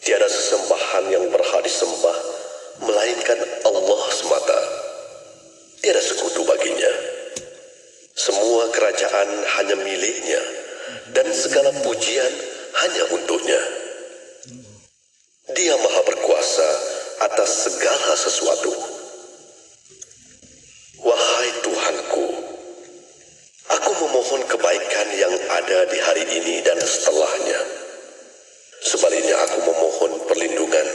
Tiada sesembahan yang berhak disembah melainkan Allah semata. Tiada sekutu baginya. Semua kerajaan hanya miliknya dan segala pujian hanya untuknya. Dia maha berkuasa atas segala sesuatu. Wahai Tuhanku, aku memohon kebaikan yang ada di hari ini dan setelahnya. Sebaliknya aku memohon perlindungan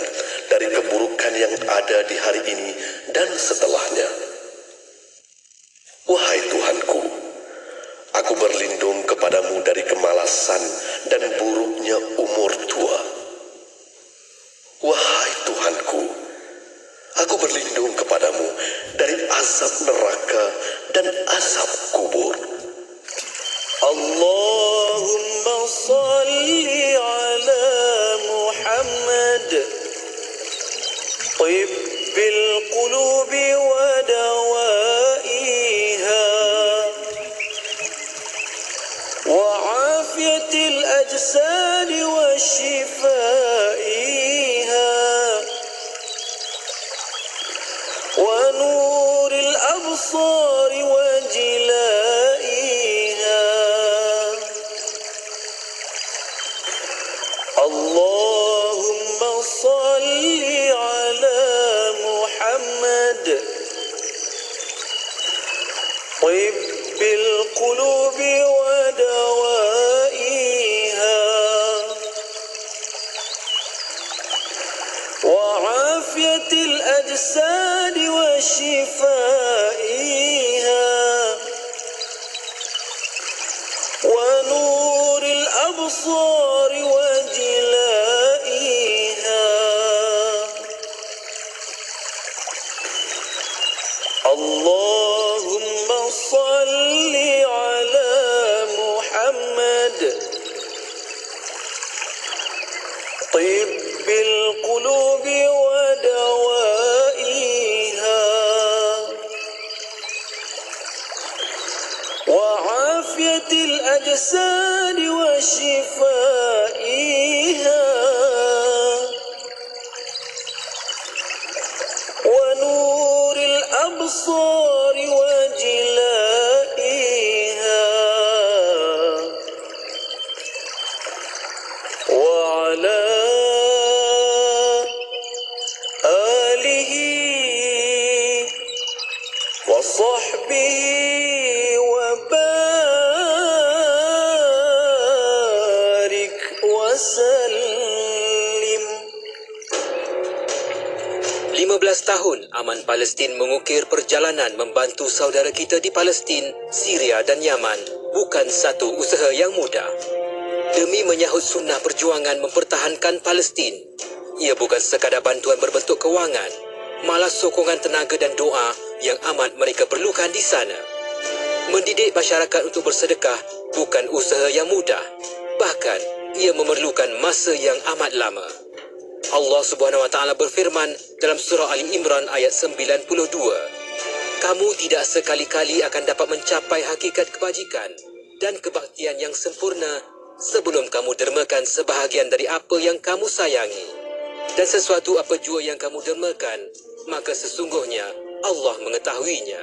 dari keburukan yang ada di hari ini dan setelahnya. Wahai Tuhanku, aku berlindung kepadamu dari kemalasan dan buruknya umur tua. Wahai Tuhanku, aku berlindung kepadamu dari azab neraka dan azab kubur. Allahumma salli ala Muhammad tibbil qulubi wa dawaiha wa afiyatil ajsadi wa shifaiha wa nuril absari wa jilaiha. Allahumma salli ala Muhammad tibbil qulubi wa dawaiha wa afiyatil ajsadi wa shifaiha wa nuril absari wa jilaiha. Allahumma salli ala Muhammad tibbil qulubi wa dawaiha wa afiyatil ajsadi wa shifaiha wa nuril absari wa jilaiha wa ala alihi wa sahbihi wa barik wa sallim. 15 tahun Aman Palestin mengukir perjalanan membantu saudara kita di Palestin, Syria dan Yaman bukan satu usaha yang mudah. Demi menyahut sunnah perjuangan mempertahankan Palestin, ia bukan sekadar bantuan berbentuk kewangan, malah sokongan tenaga dan doa yang amat mereka perlukan di sana. Mendidik masyarakat untuk bersedekah bukan usaha yang mudah, bahkan ia memerlukan masa yang amat lama. Allah Subhanahu Wa Taala berfirman dalam surah Ali Imran ayat 92, kamu tidak sekali-kali akan dapat mencapai hakikat kebajikan dan kebaktian yang sempurna sebelum kamu dermakan sebahagian dari apa yang kamu sayangi. Dan sesuatu apa jua yang kamu dermakan, maka sesungguhnya Allah mengetahuinya.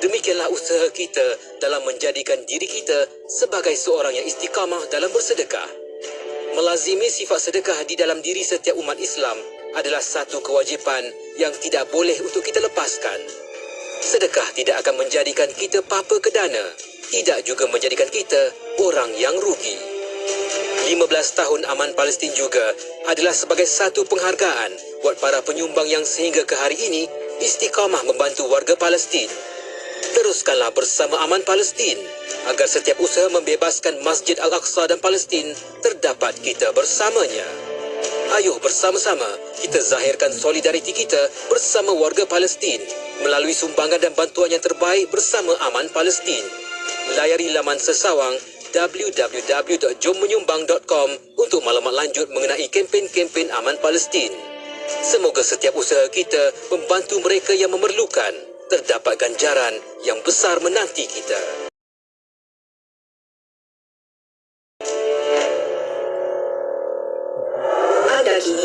Demikianlah usaha kita dalam menjadikan diri kita sebagai seorang yang istiqamah dalam bersedekah. Melazimi sifat sedekah di dalam diri setiap umat Islam adalah satu kewajipan yang tidak boleh untuk kita lepaskan. Sedekah tidak akan menjadikan kita papa ke dana, tidak juga menjadikan kita orang yang rugi. 15 tahun Aman Palestin juga adalah sebagai satu penghargaan buat para penyumbang yang sehingga ke hari ini istiqamah membantu warga Palestin. Teruskanlah bersama Aman Palestin agar setiap usaha membebaskan Masjid Al-Aqsa dan Palestin terdapat kita bersamanya. Ayuh bersama-sama kita zahirkan solidariti kita bersama warga Palestin melalui sumbangan dan bantuan yang terbaik bersama Aman Palestin. Layari laman sesawang www.jommenyumbang.com untuk maklumat lanjut mengenai kempen-kempen Aman Palestin. Semoga setiap usaha kita membantu mereka yang memerlukan terdapat ganjaran yang besar menanti kita. Anda kini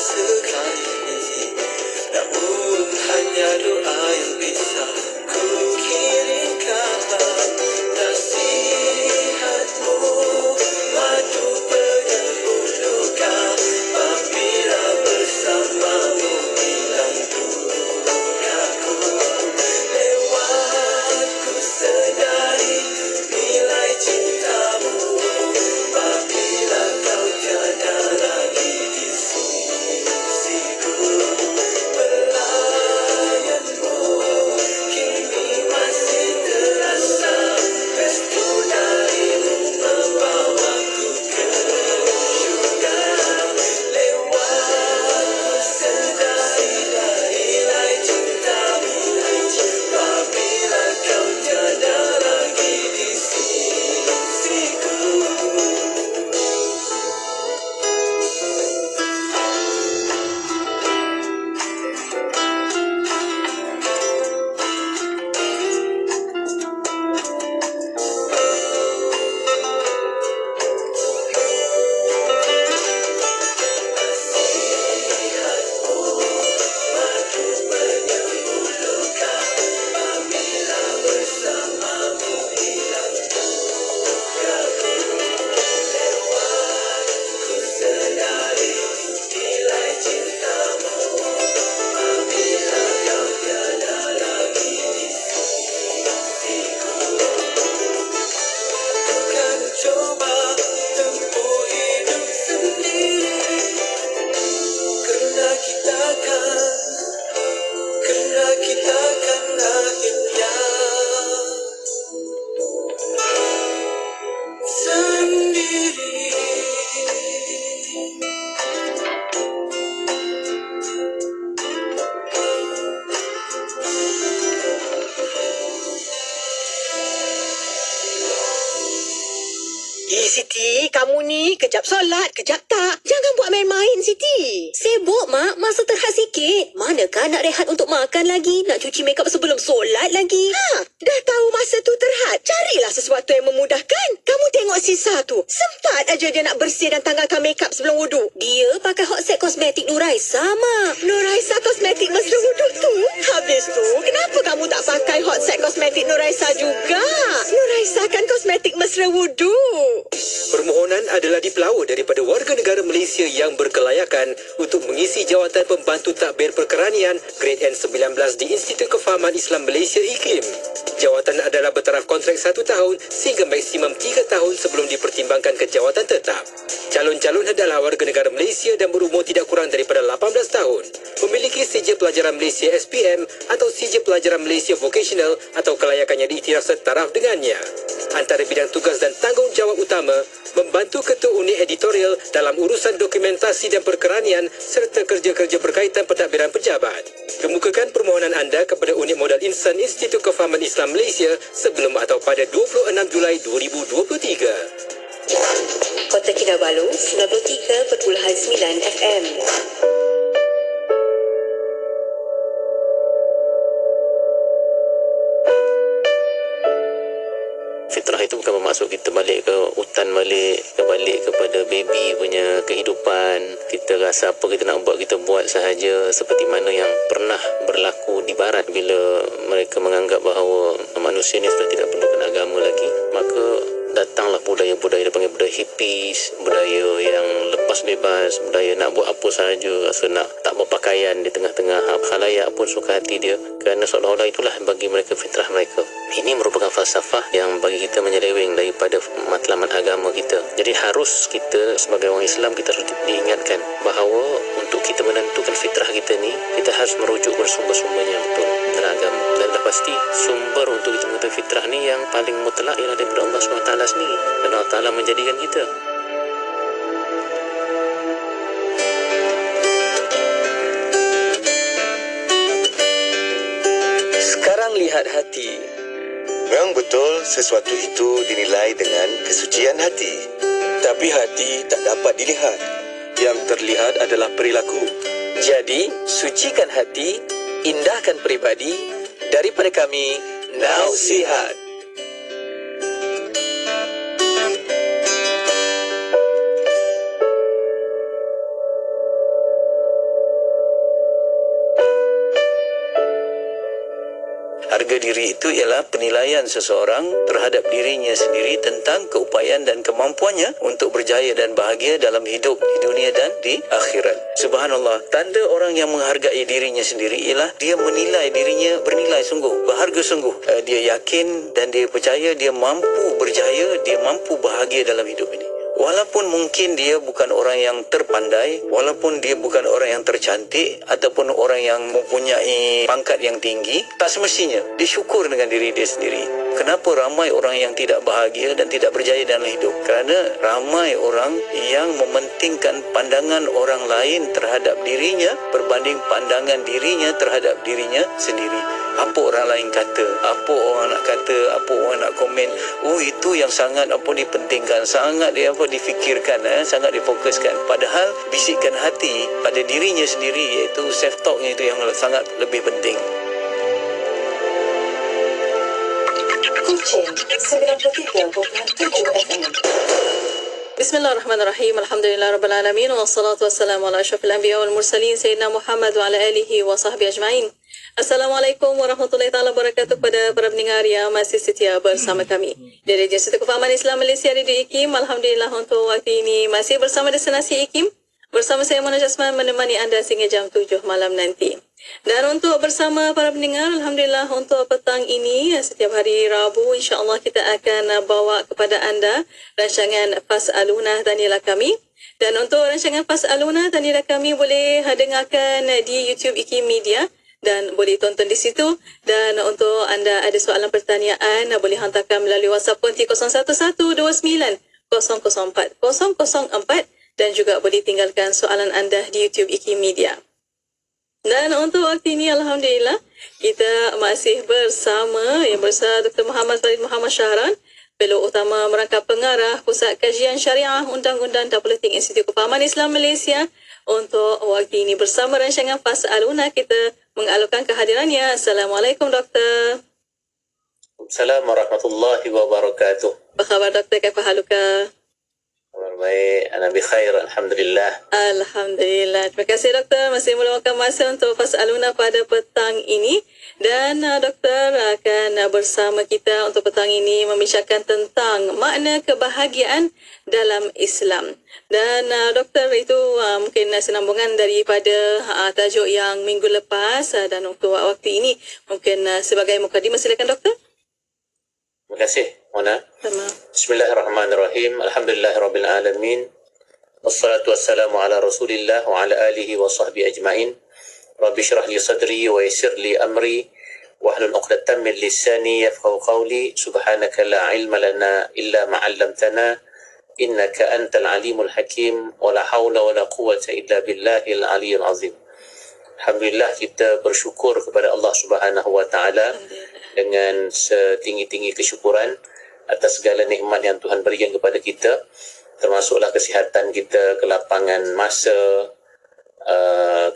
sekali, namun hanya doa yang bisa ku kirimkan. Nasihatmu madu penyembuh luka, apabila bersamamu hilang dukaku. Lewat ku sedari nilai cintamu, apabila kau tiada lagi di sisiku. Pelayanmu kini masih terasa, restu darimu membawaku ke syurga. Lewat ku sedari nilai cintamu, apabila kau tiada lagi di sisiku. Kan coba tempuh hidup sendiri, kerana kita kan akhirnya sendiri. Siti, kamu ni kejap solat, kejap tak. Jangan buat main-main, Siti. Sibuk, Mak. Masa terhad sikit. Manakah nak rehat untuk makan lagi? Nak cuci makeup sebelum solat lagi? Dah tahu masa tu terhad. Carilah sesuatu yang memudahkan. Kamu tengok sisa tu. Sempat aja dia nak bersih dan tanggalkan makeup sebelum wuduk. Dia pakai hot set kosmetik Nuraisa, Mak. Nuraisa kosmetik mesra wuduk tu. Habis tu, kenapa kamu tak pakai hot set kosmetik Nuraisa juga? Nuraisa kan kosmetik mesra wuduk. Permohonan adalah dipelau daripada warga negara Malaysia yang berkelayakan untuk mengisi jawatan pembantu takbir perkeranian grade N19 di Institut Kefahaman Islam Malaysia IKIM. Jawatan adalah bertaraf kontrak 1 tahun sehingga maksimum 3 tahun sebelum dipertimbangkan ke jawatan tetap. Calon-calon adalah warga negara Malaysia dan berumur tidak kurang daripada 18 tahun, memiliki sijil pelajaran Malaysia SPM atau sijil pelajaran Malaysia Vocational atau kelayakan yang diiktiraf setaraf dengannya. Antara bidang tugas dan tanggungjawab utama, membantu ketua unit editorial dalam urusan dokumentasi dan perkeranian serta kerja-kerja berkaitan pentadbiran pejabat. Kemukakan permohonan anda kepada unit modal insan Institut Kefahaman Islam Malaysia sebelum atau pada 26 Julai 2023. Kota Kinabalu, 93.9 FM. Fitrah itu bukan bermaksud kita balik ke hutan, balik kepada baby punya kehidupan. Kita rasa apa kita nak buat, kita buat sahaja, seperti mana yang pernah berlaku di barat bila mereka menganggap bahawa manusia ni sudah tidak perlukan agama lagi. Maka datanglah budaya-budaya dipanggil budaya hippies, budaya yang lepas bebas, budaya nak buat apa sahaja, rasa nak tak berpakaian di tengah-tengah khalayak pun suka hati dia, kerana seolah-olah itulah bagi mereka fitrah mereka. Ini merupakan falsafah yang bagi kita menyeleweng daripada matlamat agama kita. Jadi harus kita sebagai orang Islam, kita harus diingatkan bahawa untuk kita menentukan fitrah kita ni, kita harus merujuk ke sumber-sumbernya betul dalam agama. Dan dah pasti sumber untuk kita mengetahui fitrah ni yang paling mutlak ialah daripada Allah SWT sendiri. Dan Allah Ta'ala menjadikan kita. Sekarang lihat hati. Memang betul sesuatu itu dinilai dengan kesucian hati. Tapi hati tak dapat dilihat. Yang terlihat adalah perilaku. Jadi, sucikan hati, indahkan peribadi. Daripada kami, Nausihat. diri itu ialah penilaian seseorang terhadap dirinya sendiri tentang keupayaan dan kemampuannya untuk berjaya dan bahagia dalam hidup di dunia dan di akhirat. Subhanallah, tanda orang yang menghargai dirinya sendiri ialah dia menilai dirinya bernilai sungguh, berharga sungguh. Dia yakin dan dia percaya dia mampu berjaya, dia mampu bahagia dalam hidup ini. Walaupun mungkin dia bukan orang yang terpandai, walaupun dia bukan orang yang tercantik ataupun orang yang mempunyai pangkat yang tinggi, tak semestinya dia syukur dengan diri dia sendiri. Kenapa ramai orang yang tidak bahagia dan tidak berjaya dalam hidup? Kerana ramai orang yang mementingkan pandangan orang lain terhadap dirinya berbanding pandangan dirinya terhadap dirinya sendiri. Apa orang lain kata, apa orang nak kata, apa orang nak komen, itu yang sangat dipentingkan, sangat difikirkan, sangat difokuskan. Padahal bisikan hati pada dirinya sendiri, iaitu self talknya itu yang sangat lebih penting. Kucing 93.7 FM. Bismillahirrahmanirrahim. Alhamdulillahirrabbilalamin. Wassalatu wassalamu ala asyrafil anbiya wal mursalin Sayyidina Muhammad wa ala alihi wa sahbihi ajma'in. Assalamualaikum warahmatullahi taala wabarakatuh kepada para pendengar yang masih setia bersama kami dari Jasa Kefahaman Islam Malaysia Radio IKIM. Alhamdulillah untuk waktu ini masih bersama Destinasi IKIM. Bersama saya Mona Jasman menemani anda sehingga jam 7 malam nanti. Dan untuk bersama para pendengar, Alhamdulillah untuk petang ini, setiap hari Rabu, insyaAllah kita akan bawa kepada anda rancangan Fas'aluna Tanilah Kami. Dan untuk rancangan Fas'aluna Tanilah Kami boleh dengarkan di YouTube IKIM Media dan boleh tonton di situ. Dan untuk anda ada soalan pertanyaan, boleh hantarkan melalui WhatsApp konti 01129 004 004 dan juga boleh tinggalkan soalan anda di YouTube IKIM Media. Dan untuk waktu ini, Alhamdulillah, kita masih bersama Dr. Muhammad Farid Muhammad Syahran, Fellow Utama Merangkap Pengarah Pusat Kajian Syariah Undang-Undang dan Politik Institut Kefahaman Islam Malaysia. Untuk waktu ini bersama rancangan Fas'aluna, kita mengalurkan kehadirannya. Assalamualaikum, Doktor. Assalamualaikum warahmatullahi wabarakatuh. Apa khabar, Doktor? Kaifa haluka? Kabar baik, ana bi khair, alhamdulillah. Alhamdulillah. Terima kasih, Doktor, masih meluangkan masa untuk Fas'aluna pada petang ini. Dan Doktor akan bersama kita untuk petang ini membincangkan tentang makna kebahagiaan dalam Islam. Dan Doktor, itu mungkin senambungan daripada tajuk yang minggu lepas. Dan untuk waktu ini mungkin sebagai mukadimah, silakan, Doktor. Terima kasih, Mona. Sama. Bismillahirrahmanirrahim. Alhamdulillahirabbil alamin. Wassalatu wassalamu ala Rasulillah wa ala alihi wa sahbihi ajma'in. Rabbi shrah li sadri wa yassir li amri wahlul 'uqdatam min lisani yafqahu qawli. Subhanaka la ilma lana illa ma 'allamtana innaka antal alimul hakim wa la haula wa la quwwata illa billahil aliyyil azim. Alhamdulillah, kita bersyukur kepada Allah Subhanahu wa taala dengan setinggi-tinggi kesyukuran atas segala nikmat yang Tuhan berikan kepada kita, termasuklah kesihatan kita, kelapangan masa,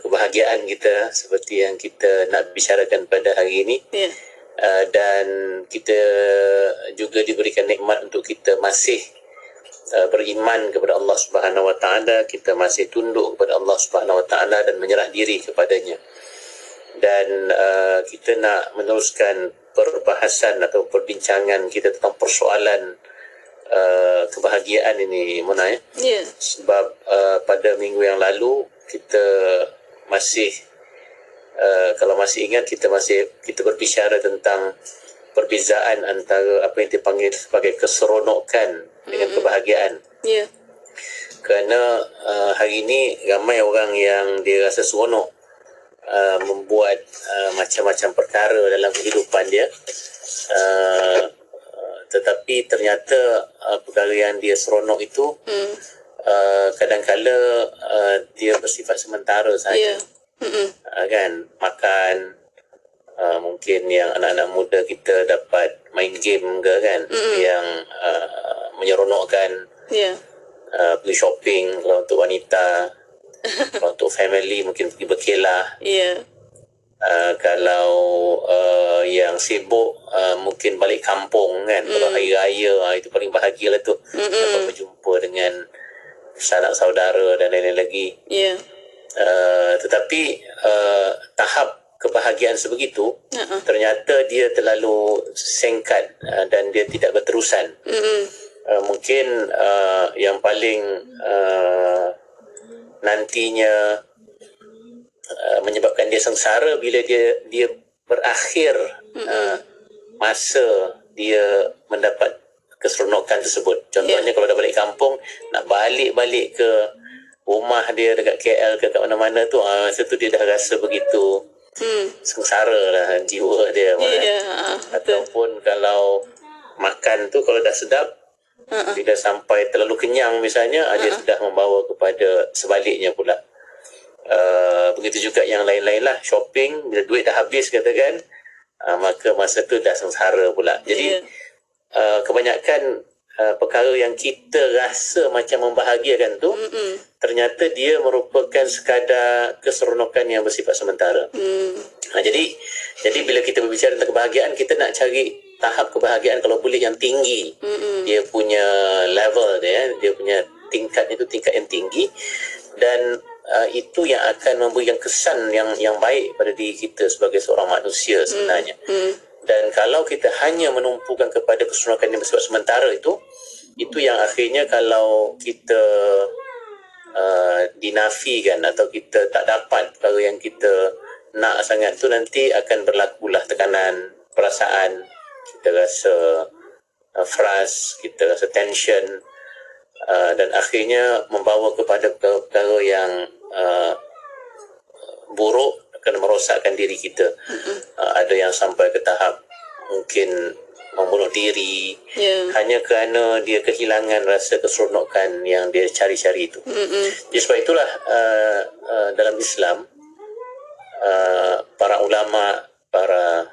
kebahagiaan kita seperti yang kita nak bicarakan pada hari ini. Dan kita juga diberikan nikmat untuk kita masih beriman kepada Allah Subhanahu wa taala, kita masih tunduk kepada Allah Subhanahu wa taala dan menyerah diri kepadanya. Dan kita nak meneruskan perbahasan atau perbincangan kita tentang persoalan kebahagiaan ini, Mona, ya. Ya. Sebab pada minggu yang lalu kita masih kalau masih ingat, kita berbicara tentang perbezaan antara apa yang dipanggil sebagai keseronokan dengan kebahagiaan. Ya. Kerana hari ini ramai orang yang dia rasa seronok membuat macam-macam perkara dalam kehidupan dia, tetapi ternyata perkara yang dia seronok itu kadang-kala dia bersifat sementara saja. Kan, makan, mungkin yang anak-anak muda kita dapat main game ke, kan, yang menyeronokkan. Pergi shopping kalau untuk wanita. Kalau untuk family mungkin pergi berkelah. Kalau yang sibuk mungkin balik kampung, kan. Kalau hari raya itu paling bahagialah tu, dapat berjumpa dengan sanak saudara dan lain-lain lagi. Tetapi tahap kebahagiaan sebegitu, ternyata dia terlalu singkat dan dia tidak berterusan. Mungkin yang paling nantinya menyebabkan dia sengsara bila dia berakhir masa dia mendapat keseronokan tersebut. Contohnya kalau dah balik kampung, nak balik ke rumah dia dekat KL ke kat mana-mana tu, masa tu dia dah rasa begitu sengsara lah jiwa dia. Ataupun kalau makan tu kalau dah sedap, bila sampai terlalu kenyang misalnya, dia sudah membawa kepada sebaliknya pula. Begitu juga yang lain-lain lah. Shopping, bila duit dah habis katakan, maka masa tu dah sengsara pula. Jadi kebanyakan perkara yang kita rasa macam membahagiakan tu, ternyata dia merupakan sekadar keseronokan yang bersifat sementara. Jadi bila kita berbicara tentang kebahagiaan, kita nak cari tahap kebahagiaan kalau boleh yang tinggi. Dia punya level dia punya tingkat itu tingkat yang tinggi, dan itu yang akan memberikan kesan yang baik pada diri kita sebagai seorang manusia sebenarnya. Dan kalau kita hanya menumpukan kepada keseronokan yang bersifat sementara itu yang akhirnya kalau kita dinafikan atau kita tak dapat perkara yang kita nak sangat tu, nanti akan berlakulah tekanan perasaan, kita rasa frust, kita rasa tension, dan akhirnya membawa kepada perkara yang buruk, akan merosakkan diri kita. Ada yang sampai ke tahap mungkin membunuh diri hanya kerana dia kehilangan rasa keseronokan yang dia cari-cari itu. Jadi sebab itulah dalam Islam, para ulama, para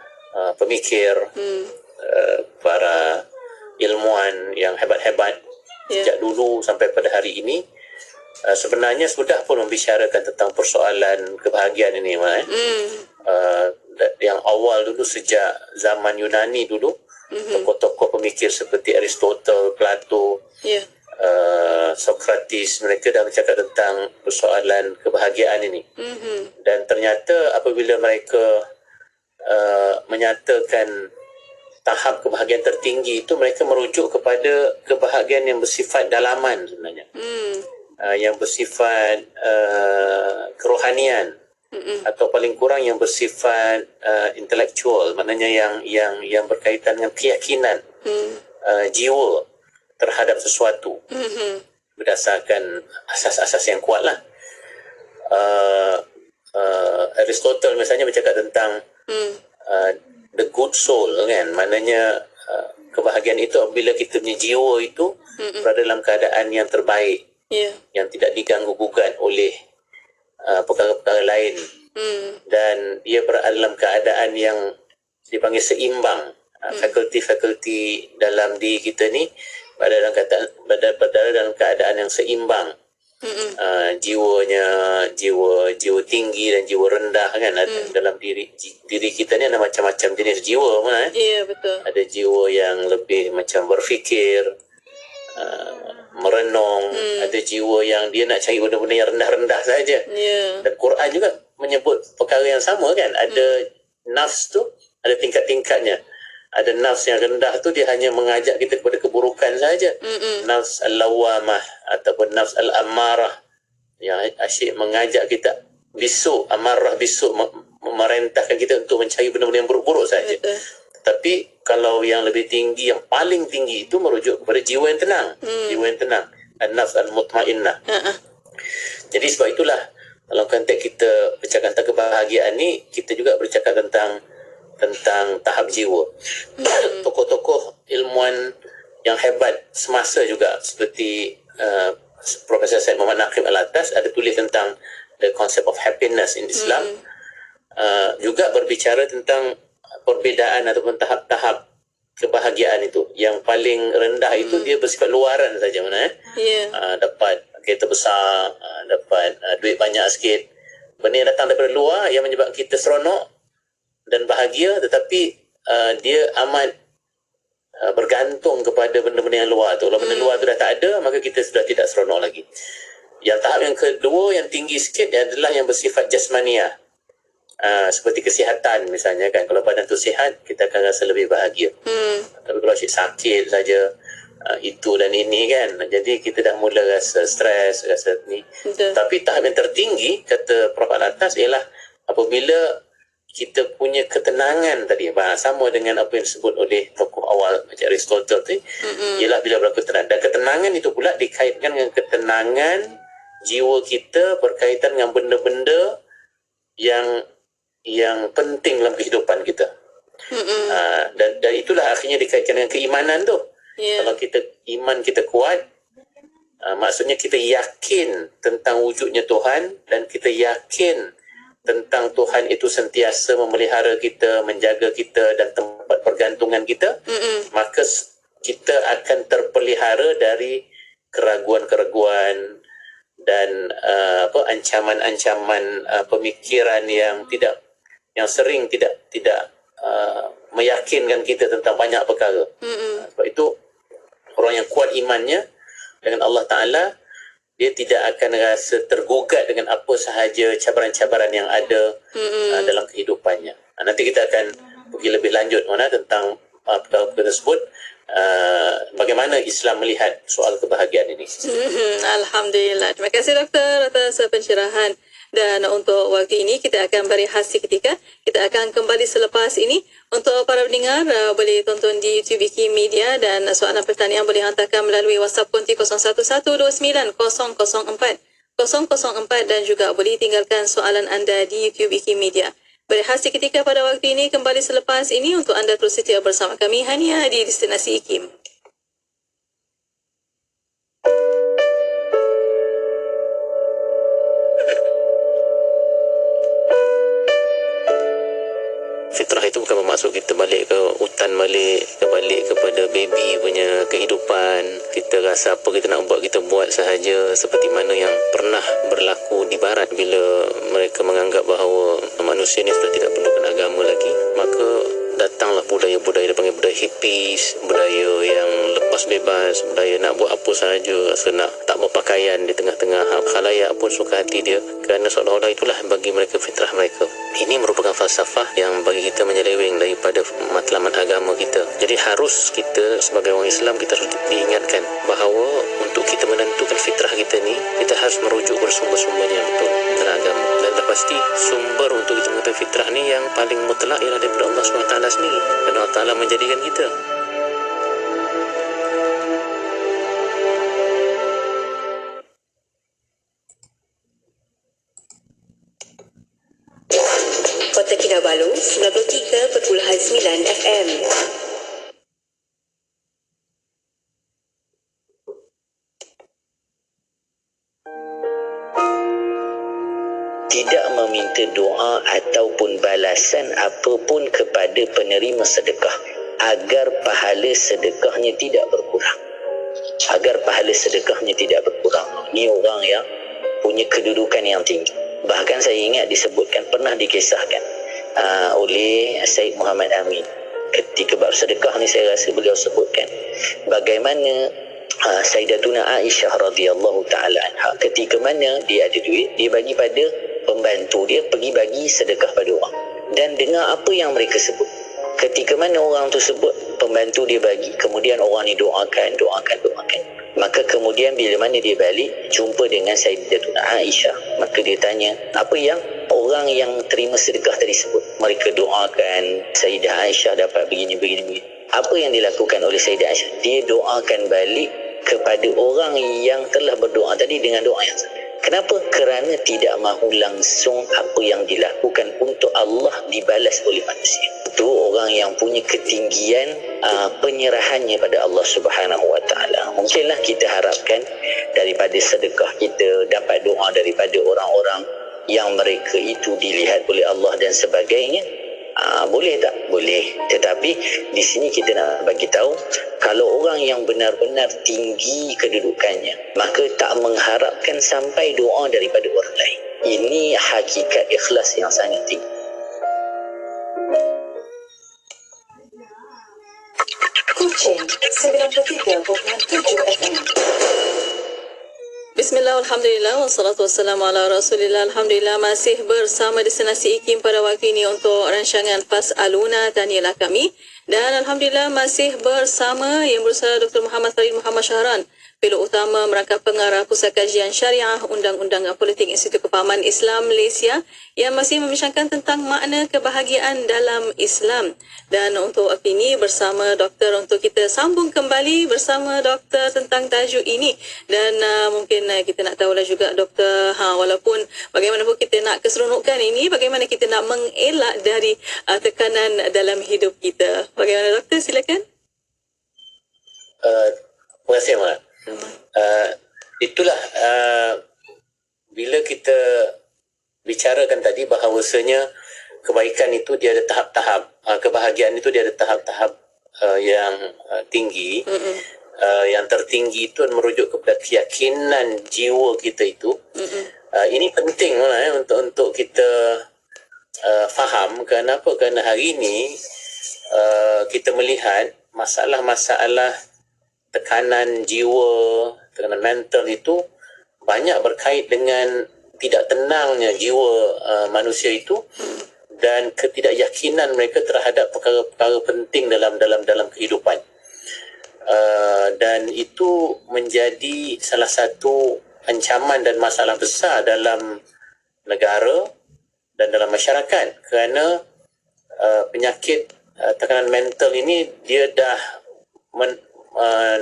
pemikir, para ilmuwan yang hebat-hebat sejak dulu sampai pada hari ini sebenarnya sudah pun membicarakan tentang persoalan kebahagiaan ini. Yang awal dulu sejak zaman Yunani dulu, tokoh-tokoh pemikir seperti Aristotle, Plato, Sokrates, mereka dah bercakap tentang persoalan kebahagiaan ini. Dan ternyata apabila mereka menyatakan tahap kebahagiaan tertinggi itu, mereka merujuk kepada kebahagiaan yang bersifat dalaman sebenarnya, yang bersifat kerohanian, atau paling kurang yang bersifat intelektual, maknanya yang berkaitan dengan keyakinan jiwa terhadap sesuatu berdasarkan asas-asas yang kuat lah. Aristotle misalnya bercakap tentang the good soul, kan, maknanya kebahagiaan itu apabila kita punya jiwa itu berada dalam keadaan yang terbaik, yang tidak diganggu-gugat oleh perkara-perkara lain, dan dia berada dalam keadaan yang dipanggil seimbang. Fakulti-fakulti dalam diri kita ni berada dalam keadaan yang seimbang. Jiwa tinggi dan jiwa rendah, kan. Dalam diri kita ni ada macam-macam jenis jiwa, betul. Ada jiwa yang lebih macam berfikir, merenung, ada jiwa yang dia nak cari benda-benda yang rendah-rendah saja. Dan Quran juga menyebut perkara yang sama, kan. Ada nafs tu, ada tingkat-tingkatnya. Ada nafs yang rendah tu dia hanya mengajak kita kepada keburukan saja. Nafs al-lawamah ataupun nafs al-ammarah yang asyik mengajak kita amarah bisuk, memerintahkan kita untuk mencari benda-benda yang buruk-buruk saja. Tapi kalau yang lebih tinggi, yang paling tinggi itu merujuk kepada jiwa yang tenang. Jiwa yang tenang, an-nafs al-mutmainnah. Jadi sebab itulah dalam konteks kita bercakap tentang kebahagiaan ni, kita juga bercakap tentang tahap jiwa. Tokoh-tokoh ilmuwan yang hebat semasa juga seperti Profesor Syed Muhammad Naqib Al-Atas ada tulis tentang the concept of happiness in Islam. Juga berbicara tentang perbezaan ataupun tahap-tahap kebahagiaan itu. Yang paling rendah itu dia bersifat luaran saja, dapat kereta besar, dapat duit banyak sikit. Benda yang datang daripada luar yang menyebabkan kita seronok dan bahagia, tetapi dia amat bergantung kepada benda-benda yang luar tu. Kalau benda luar tu dah tak ada, maka kita sudah tidak seronok lagi. Yang tahap yang kedua, yang tinggi sikit, adalah yang bersifat jasmaniah. seperti kesihatan misalnya kan, kalau badan tu sihat kita akan rasa lebih bahagia. Tapi kalau asyik sakit saja, itu dan ini kan, jadi kita dah mula rasa stres, rasa ni. Betul. Tapi tahap yang tertinggi kata Prof Al-Atas ialah apabila kita punya ketenangan tadi, sama dengan apa yang disebut oleh tokoh awal macam Aristotle tadi, ialah bila berlaku tenang. Dan ketenangan itu pula dikaitkan dengan ketenangan jiwa kita berkaitan dengan benda-benda yang penting dalam kehidupan kita. Dan itulah akhirnya dikaitkan dengan keimanan tu. Kalau iman kita kuat, maksudnya kita yakin tentang wujudnya Tuhan, dan kita yakin tentang Tuhan itu sentiasa memelihara kita, menjaga kita dan tempat pergantungan kita, maka kita akan terpelihara dari keraguan-keraguan dan ancaman-ancaman pemikiran yang sering tidak meyakinkan kita tentang banyak perkara. Sebab itu orang yang kuat imannya dengan Allah Ta'ala, dia tidak akan rasa tergugat dengan apa sahaja cabaran-cabaran yang ada dalam kehidupannya. Nanti kita akan pergi lebih lanjut tentang perkara tersebut, bagaimana Islam melihat soal kebahagiaan ini. Alhamdulillah. Terima kasih doktor atas pencerahan. Dan untuk waktu ini kita akan berehat seketika. Kita akan kembali selepas ini. Untuk para pendengar, boleh tonton di YouTube Wiki Media, dan soalan pertanyaan boleh hantarkan melalui WhatsApp konti 01129004 dan juga boleh tinggalkan soalan anda di YouTube Wiki Media. Berehat seketika pada waktu ini, kembali selepas ini untuk anda terus setia bersama kami hanya di Destinasi IKIM. Fitrah itu bukan bermaksud kita balik ke hutan balik kepada baby punya kehidupan. Kita rasa apa kita nak buat, kita buat sahaja, seperti mana yang pernah berlaku di barat bila mereka menganggap bahawa manusia ni sudah tidak perlukan agama lagi. Maka datanglah budaya-budaya dipanggil budaya hippies, budaya yang lepas bebas, budaya nak buat apa sahaja, rasa nak tak berpakaian di tengah-tengah khalayak pun suka hati dia, kerana seolah-olah itulah bagi mereka fitrah mereka. Ini merupakan falsafah yang bagi kita menyeleweng daripada matlamat agama kita. Jadi harus kita sebagai orang Islam, kita harus diingatkan bahawa untuk kita menentukan fitrah kita ni, kita harus merujuk ke sumber-sumbernya yang betul dalam agama. Dan dah pasti sumber untuk kita mengetahui fitrah ni yang paling mutlak ialah daripada Allah SWT sendiri. Dan Allah Ta'ala menjadikan kita. Kota Kinabalu 93.9 FM. Tidak meminta doa ataupun balasan apapun kepada penerima sedekah, agar pahala sedekahnya tidak berkurang. Ini orang yang punya kedudukan yang tinggi. Bahkan saya ingat disebutkan, pernah dikisahkan oleh Syed Muhammad Amin. Ketika bab sedekah ni, saya rasa beliau sebutkan bagaimana Sayyidatuna Aisyah radhiyallahu taala anha, ketika mana dia ada duit, dia bagi pada pembantu dia, pergi bagi sedekah pada orang. Dan dengar apa yang mereka sebut. Ketika mana orang tu sebut, pembantu dia bagi, kemudian orang ni doakan. Maka kemudian bila mana dia balik, jumpa dengan Sayyidatuna Aisyah, maka dia tanya, apa yang orang yang terima sedekah tadi sebut? Mereka doakan Sayyidah Aisyah dapat begini. Apa yang dilakukan oleh Sayyidah Aisyah? Dia doakan balik kepada orang yang telah berdoa tadi dengan doa yang sama. Kenapa? Kerana tidak mahu langsung apa yang dilakukan untuk Allah dibalas oleh manusia. Itu orang yang punya ketinggian penyerahannya pada Allah Subhanahu Wa Taala. Mungkinlah kita harapkan daripada sedekah kita dapat doa daripada orang-orang yang mereka itu dilihat oleh Allah dan sebagainya. Boleh tak? Boleh. Tetapi di sini kita nak bagi tahu, kalau orang yang benar-benar tinggi kedudukannya, maka tak mengharapkan sampai doa daripada orang lain. Ini hakikat ikhlas yang sangat tinggi. Kuching 93.7 FM. Bismillah, alhamdulillah, wassalatu wassalamu ala rasulillah. Alhamdulillah masih bersama Destinasi IKIM pada waktu ini untuk rancangan Fas'aluna, tanyalah kami. Dan alhamdulillah masih bersama Yang Berusaha Dr. Muhammad Farid Muhammad Syahran, Fellow Utama Merangkap Pengarah Pusat Kajian Syariah Undang-Undang Politik Institut Kefahaman Islam Malaysia, yang masih membincangkan tentang makna kebahagiaan dalam Islam. Dan untuk waktu ini bersama doktor untuk kita sambung kembali bersama doktor tentang tajuk ini. Dan mungkin kita nak tahulah juga doktor, walaupun bagaimanapun kita nak keseronokan ini, bagaimana kita nak mengelak dari tekanan dalam hidup kita. Bagaimana doktor, silakan. Terima kasih, Mak. Itulah bila kita bicarakan tadi bahawasanya kebaikan itu dia ada tahap-tahap, kebahagiaan itu dia ada tahap-tahap yang tinggi. Yang tertinggi itu merujuk kepada keyakinan jiwa kita itu. Ini penting lah untuk kita faham. Kenapa? Kerana hari ini kita melihat masalah-masalah tekanan jiwa, tekanan mental itu banyak berkait dengan tidak tenangnya jiwa manusia itu dan ketidakyakinan mereka terhadap perkara-perkara penting dalam kehidupan. Dan itu menjadi salah satu ancaman dan masalah besar dalam negara dan dalam masyarakat, kerana penyakit tekanan mental ini dia dah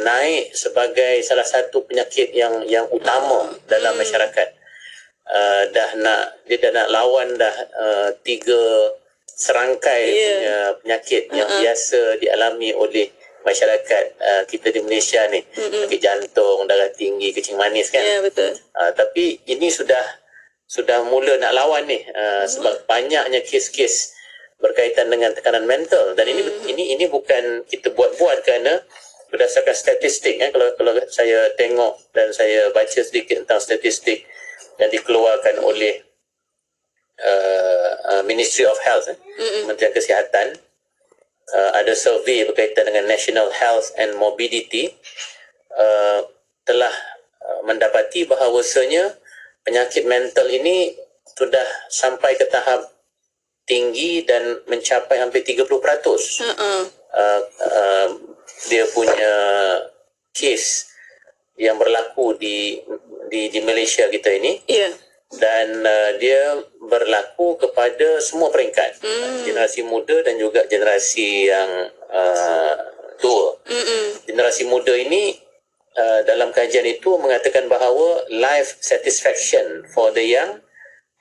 naik sebagai salah satu penyakit yang utama dalam masyarakat. Dia dah nak lawan dah 3 serangkai punya penyakit yang biasa dialami oleh masyarakat kita di Malaysia ni. Penyakit jantung, darah tinggi, kencing manis kan. Ya, betul. Tapi ini sudah mula nak lawan ni, sebab banyaknya kes-kes berkaitan dengan tekanan mental. Dan ini bukan kita buat-buat, kerana berdasarkan statistik, kalau saya tengok dan saya baca sedikit tentang statistik yang dikeluarkan oleh Ministry of Health, Kementerian Kesihatan, ada survey berkaitan dengan National Health and Morbidity, telah mendapati bahawasanya penyakit mental ini sudah sampai ke tahap tinggi dan mencapai hampir 30%. Dia punya kes yang berlaku di Malaysia kita ini. Dan dia berlaku kepada semua peringkat, generasi muda dan juga generasi yang tua. Generasi muda ini dalam kajian itu mengatakan bahawa life satisfaction for the young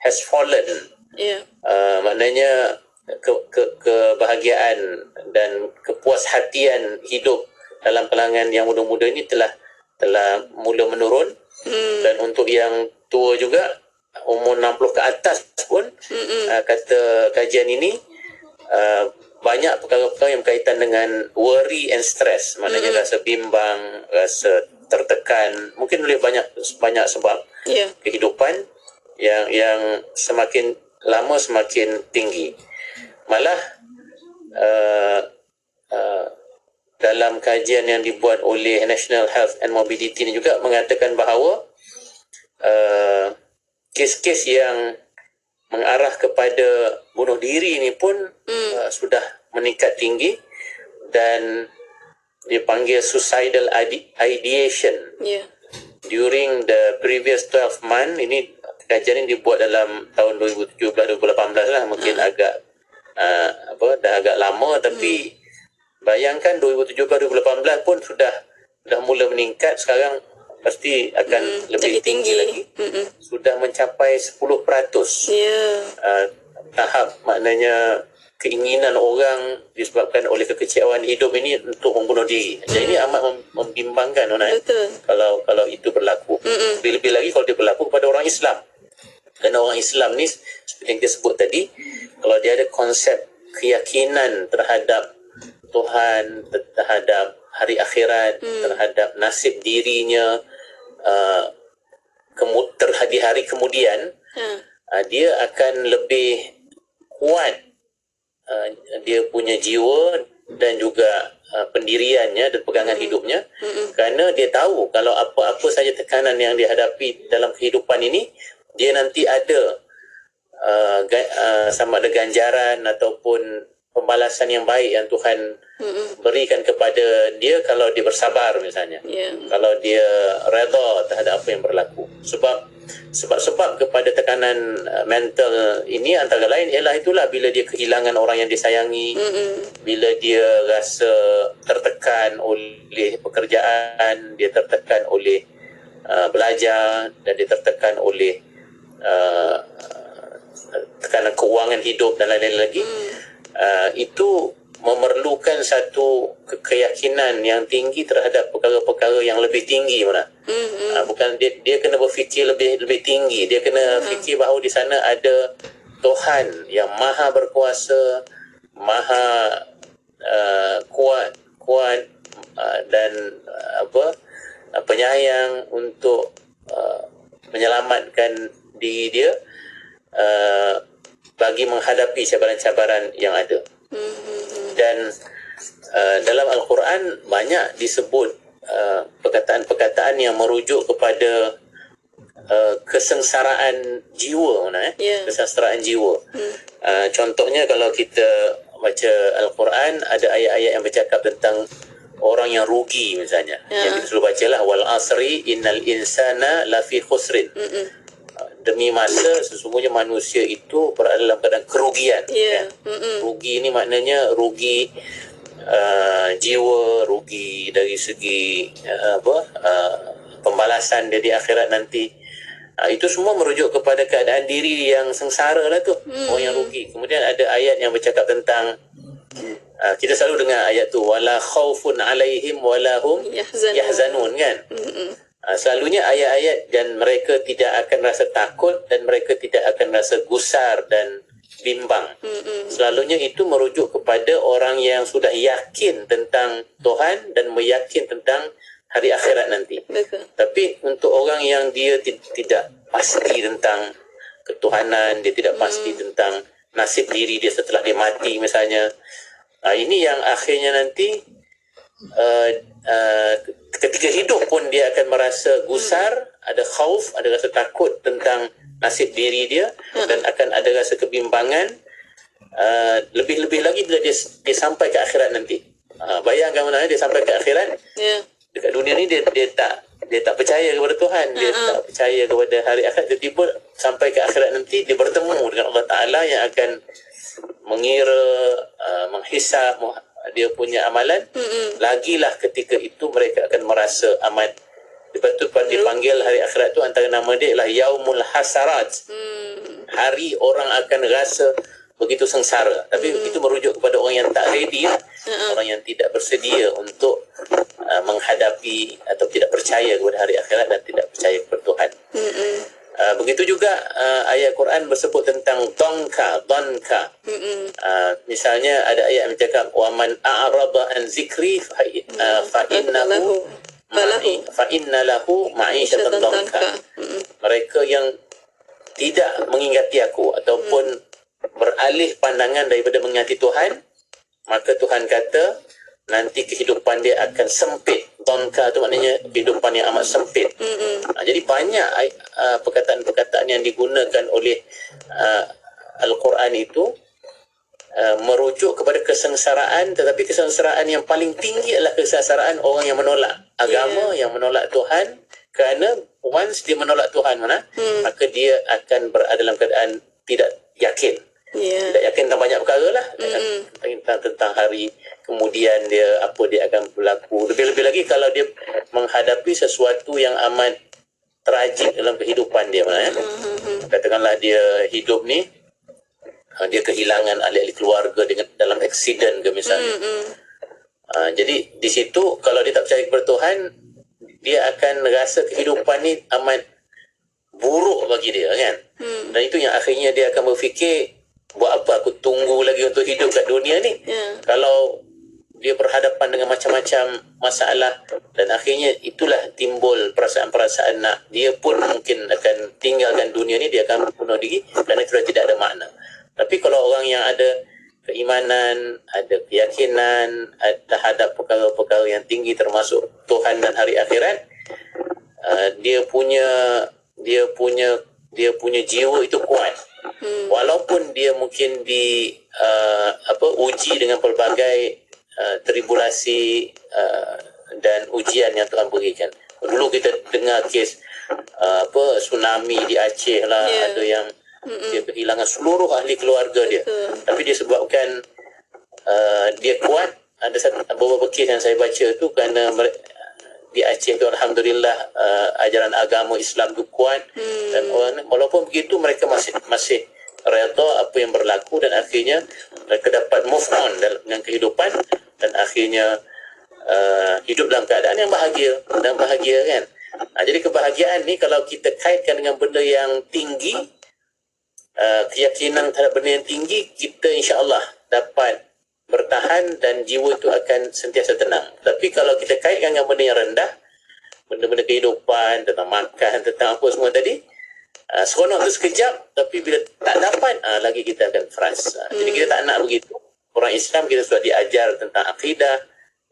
has fallen. Maknanya kebahagiaan dan kepuashatian hidup dalam kalangan yang muda-muda ini telah mula menurun. Dan untuk yang tua juga, umur 60 ke atas pun, kata kajian ini, banyak perkara-perkara yang berkaitan dengan worry and stress. Maknanya rasa bimbang, rasa tertekan, mungkin oleh banyak sebab kehidupan yang semakin lama semakin tinggi. Malah dalam kajian yang dibuat oleh National Health and Morbidity ini juga mengatakan bahawa kes-kes yang mengarah kepada bunuh diri ini pun sudah meningkat tinggi, dan dipanggil suicidal ideation. During the previous 12 months, ini kajian ini dibuat dalam tahun 2017-2018 lah, mungkin agak dah agak lama, tapi bayangkan 2017-2018 pun sudah mula meningkat. Sekarang pasti akan lebih tinggi lagi. Sudah mencapai 10%. Tahap, maknanya keinginan orang disebabkan oleh kekecewaan hidup ini untuk membunuh diri. Jadi ini amat membimbangkan, kalau itu berlaku. Lebih-lebih lagi kalau dia berlaku kepada orang Islam. Kerana orang Islam ni, seperti yang kita sebut tadi, kalau dia ada konsep keyakinan terhadap Tuhan, terhadap hari akhirat, terhadap nasib dirinya, di hari kemudian, dia akan lebih kuat dia punya jiwa dan juga pendiriannya dan pegangan hidupnya, kerana dia tahu kalau apa-apa saja tekanan yang dihadapi dalam kehidupan ini, dia nanti ada sama ada ganjaran ataupun pembalasan yang baik yang Tuhan berikan kepada dia kalau dia bersabar misalnya. Kalau dia redha terhadap apa yang berlaku. Sebab kepada tekanan mental ini antara lain ialah itulah bila dia kehilangan orang yang disayangi, bila dia rasa tertekan oleh pekerjaan, dia tertekan oleh belajar, dan dia tertekan oleh tekanan keuangan hidup dan lain-lain lagi. Itu memerlukan satu keyakinan yang tinggi terhadap perkara-perkara yang lebih tinggi mana. Bukan dia kena berfikir lebih tinggi. Dia kena fikir bahawa di sana ada Tuhan yang maha berkuasa, maha kuat dan penyayang untuk menyelamatkan diri dia bagi menghadapi cabaran-cabaran yang ada. Dan dalam Al-Quran banyak disebut perkataan-perkataan yang merujuk kepada kesengsaraan jiwa, kesengsaraan jiwa. Contohnya kalau kita baca Al-Quran, ada ayat-ayat yang bercakap tentang orang yang rugi misalnya. Yang kita selalu bacalah, wal asri innal insana lafi khusrin. Demi masa sesungguhnya manusia itu berada dalam keadaan kerugian. Kan? Rugi ini maknanya rugi jiwa, rugi dari segi pembalasan dia di akhirat nanti. Itu semua merujuk kepada keadaan diri yang sengsara lah tu, orang yang rugi. Kemudian ada ayat yang bercakap tentang kita selalu dengar ayat tu, wala khaufun alaihim wala hum yahzanun kan. Selalunya ayat-ayat dan mereka tidak akan rasa takut dan mereka tidak akan rasa gusar dan bimbang. Selalunya itu merujuk kepada orang yang sudah yakin tentang Tuhan dan meyakin tentang hari akhirat nanti. Betul. Tapi untuk orang yang dia tidak pasti tentang ketuhanan, dia tidak pasti tentang nasib diri dia setelah dia mati misalnya, ini yang akhirnya nanti ketika hidup pun dia akan merasa gusar, ada khauf, ada rasa takut tentang nasib diri dia, dan akan ada rasa kebimbangan. Lebih-lebih lagi bila dia sampai ke akhirat nanti. Bayangkan mana dia sampai ke akhirat. Dekat dunia ni dia tak percaya kepada Tuhan, dia tak percaya kepada hari akhirat. Tiba-tiba sampai ke akhirat nanti dia bertemu dengan Allah Ta'ala yang akan mengira, menghisap dia punya amalan. Lagilah ketika itu mereka akan merasa amat. Lepas tu dipanggil hari akhirat tu, antara nama dia ialah Yaumul Hasarat. Hari orang akan rasa begitu sengsara. Tapi itu merujuk kepada orang yang tak ready, orang yang tidak bersedia untuk menghadapi atau tidak percaya kepada hari akhirat dan tidak percaya kepada Tuhan. Begitu juga ayat Quran bersebut tentang donka. Misalnya ada ayat yang bercakap wa man a'rada an zikri fa inna lahu ma'isyatan donka. Mereka yang tidak mengingati aku ataupun beralih pandangan daripada mengingati Tuhan, maka Tuhan kata nanti kehidupan dia akan sempit. Donka tu maknanya kehidupan yang amat sempit. Jadi banyak perkataan-perkataan yang digunakan oleh Al-Quran itu merujuk kepada kesengsaraan, tetapi kesengsaraan yang paling tinggi adalah kesengsaraan orang yang menolak agama, yang menolak Tuhan. Kerana once dia menolak Tuhan maka dia akan berada dalam keadaan tidak yakin. Tidak yakin tentang banyak perkara lah. Tentang hari kemudian dia, apa dia akan berlaku. Lebih-lebih lagi kalau dia menghadapi sesuatu yang amat tragik dalam kehidupan dia. Katakanlah dia hidup ni, dia kehilangan ahli-ahli keluarga dalam aksiden ke misalnya. Jadi di situ kalau dia tak percaya kepada Tuhan, dia akan rasa kehidupan ni amat buruk bagi dia kan. Dan itu yang akhirnya dia akan berfikir, buat apa aku tunggu lagi untuk hidup kat dunia ni? Kalau dia berhadapan dengan macam-macam masalah, dan akhirnya itulah timbul perasaan-perasaan nak dia pun mungkin akan tinggalkan dunia ni, dia akan bunuh diri kerana sudah tidak ada makna. Tapi kalau orang yang ada keimanan, ada keyakinan terhadap perkara-perkara yang tinggi termasuk Tuhan dan hari akhirat, dia punya jiwa itu kuat. Walaupun dia mungkin uji dengan pelbagai tribulasi dan ujian yang Tuhan berikan. Dulu kita dengar kes tsunami di Aceh lah, ada yang dia kehilangan seluruh ahli keluarga dia. Tapi dia sebabkan dia kuat. Ada beberapa kes yang saya baca tu kerana di Aceh tu alhamdulillah ajaran agama Islam tu kuat, dan walaupun begitu mereka masih redha apa yang berlaku, dan akhirnya mereka dapat move on dengan kehidupan, dan akhirnya hidup dalam keadaan yang bahagia kan. Jadi kebahagiaan ni kalau kita kaitkan dengan benda yang tinggi, keyakinan terhadap benda yang tinggi, kita insya-Allah dapat bertahan dan jiwa itu akan sentiasa tenang. Tapi kalau kita kaitkan dengan benda yang rendah, benda-benda kehidupan, tentang makan, tentang apa semua tadi, seronok tu sekejap, tapi bila tak dapat, lagi kita akan frust. Jadi kita tak nak begitu. Orang Islam kita sudah diajar tentang akidah,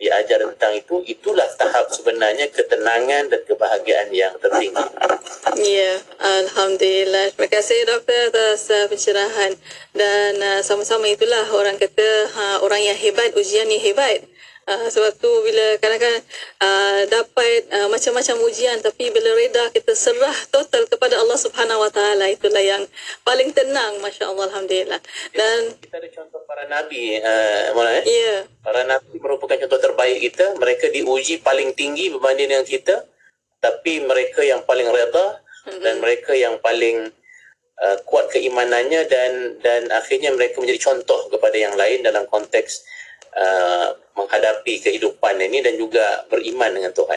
diajar tentang itulah tahap sebenarnya ketenangan dan kebahagiaan yang tertinggi. Ya, alhamdulillah. Terima kasih doktor atas pencerahan, dan sama-sama itulah orang kata orang yang hebat ujian ni hebat. Sebab tu bila kadang-kadang dapat macam-macam ujian, tapi bila reda kita serah total kepada Allah Subhanahu Wa Taala, itulah yang paling tenang, masya-Allah, alhamdulillah. Dan kita ada contoh para nabi, ya, para nabi merupakan contoh terbaik kita. Mereka diuji paling tinggi berbanding dengan kita, tapi mereka yang paling reda dan mereka yang paling kuat keimanannya, dan akhirnya mereka menjadi contoh kepada yang lain dalam konteks menghadapi kehidupan ini dan juga beriman dengan Tuhan.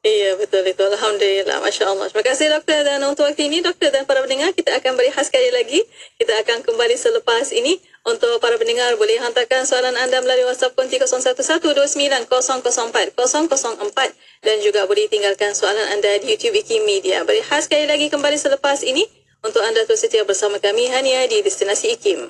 iya, betul itu. Alhamdulillah, Masya Allah. Terima kasih doktor, dan untuk waktu ini doktor dan para pendengar, kita akan berehat sekali lagi. Kita akan kembali selepas ini. Untuk para pendengar, boleh hantarkan soalan anda melalui WhatsApp konti 01129004 dan juga boleh tinggalkan soalan anda di YouTube IKIM Media. Berehat sekali lagi kembali selepas ini. Untuk anda terus setia bersama kami hanya di Destinasi IKIM.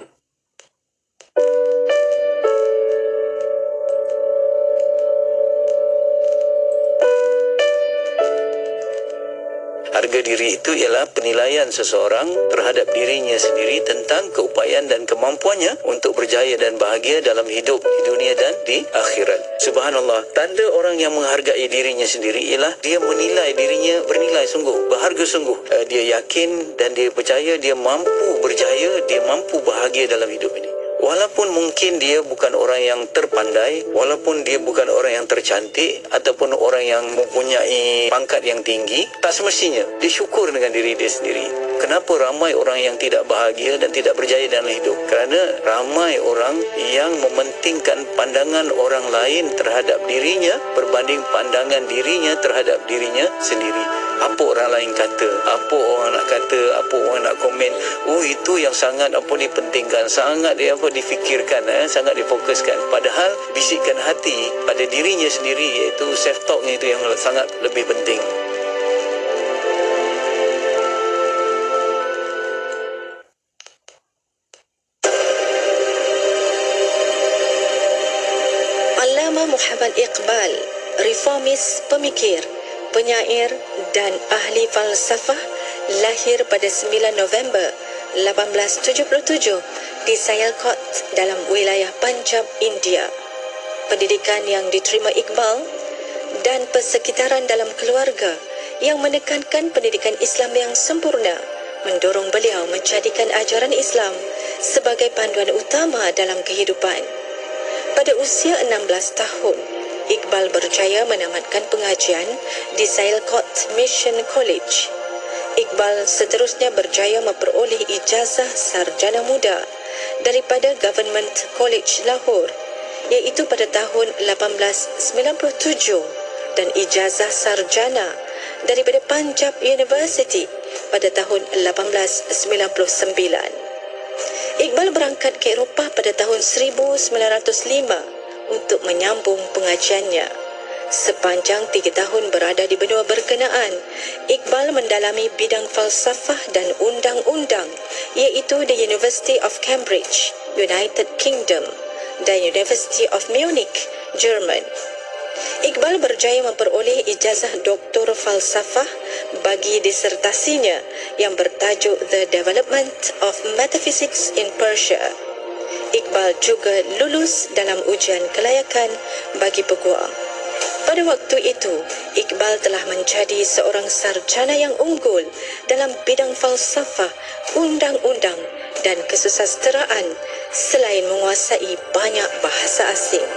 Harga diri itu ialah penilaian seseorang terhadap dirinya sendiri tentang keupayaan dan kemampuannya untuk berjaya dan bahagia dalam hidup di dunia dan di akhirat. Subhanallah, tanda orang yang menghargai dirinya sendiri ialah dia menilai dirinya bernilai sungguh, berharga sungguh. Dia yakin dan dia percaya dia mampu berjaya, dia mampu bahagia dalam hidup ini. Walaupun mungkin dia bukan orang yang terpandai, walaupun dia bukan orang yang tercantik ataupun orang yang mempunyai pangkat yang tinggi, tak semestinya dia syukur dengan diri dia sendiri. Kenapa ramai orang yang tidak bahagia dan tidak berjaya dalam hidup? Kerana ramai orang yang mementingkan pandangan orang lain terhadap dirinya berbanding pandangan dirinya terhadap dirinya sendiri. Apa orang lain kata, apa orang nak kata, apa orang nak komen, itu yang sangat dipentingkan, sangat difikirkan, sangat difokuskan. Padahal bisikan hati pada dirinya sendiri, iaitu self talknya, itu yang sangat lebih penting. Allama Muhammad Iqbal, reformis pemikir, penyair dan ahli falsafah, lahir pada 9 November 1877 di Sialkot dalam wilayah Punjab, India. Pendidikan yang diterima Iqbal dan persekitaran dalam keluarga yang menekankan pendidikan Islam yang sempurna mendorong beliau menjadikan ajaran Islam sebagai panduan utama dalam kehidupan. Pada usia 16 tahun, Iqbal berjaya menamatkan pengajian di Sialkot Mission College. Iqbal seterusnya berjaya memperoleh ijazah sarjana muda daripada Government College Lahore, iaitu pada tahun 1897, dan ijazah sarjana daripada Punjab University pada tahun 1899. Iqbal berangkat ke Eropah pada tahun 1905 untuk menyambung pengajiannya. Sepanjang 3 tahun berada di benua berkenaan, Iqbal mendalami bidang falsafah dan undang-undang iaitu the University of Cambridge, United Kingdom dan University of Munich, Jerman. Iqbal berjaya memperoleh ijazah doktor falsafah bagi disertasinya yang bertajuk The Development of Metaphysics in Persia. Iqbal juga lulus dalam ujian kelayakan bagi peguam. Pada waktu itu, Iqbal telah menjadi seorang sarjana yang unggul dalam bidang falsafah, undang-undang dan kesusasteraan selain menguasai banyak bahasa asing.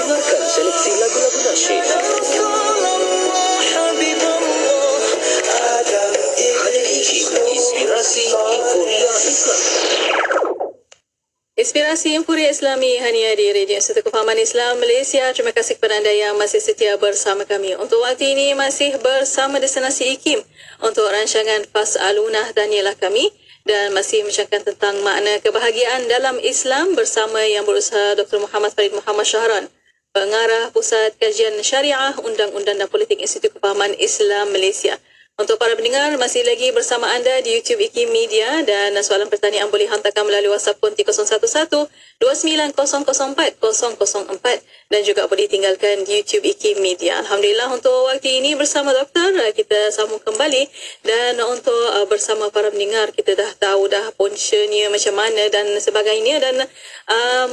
Dengarkan seleksi lagu-lagu nasyid. Hanya di Inspirasi Inforia Islam. Inspirasi Inforia Islami hanya di Radio Institut Kefahaman Islam Malaysia. Terima kasih kepada anda yang masih setia bersama kami. Untuk waktu ini masih bersama Destinasi IKIM untuk rancangan Fas'alunah Tanyalah Kami dan masih menceritakan tentang makna kebahagiaan dalam Islam bersama yang berusaha Dr. Muhammad Farid Muhammad Shahran, Pengarah Pusat Kajian Syariah, Undang-Undang dan Politik Institut Kefahaman Islam Malaysia. Untuk para pendengar, masih lagi bersama anda di YouTube IKIM Media dan soalan pertanyaan boleh hantarkan melalui WhatsApp konti 011-2904-004 dan juga boleh tinggalkan di YouTube IKIM Media. Alhamdulillah untuk waktu ini bersama doktor kita sambung kembali dan untuk bersama para pendengar kita dah tahu dah punchnya macam mana dan sebagainya dan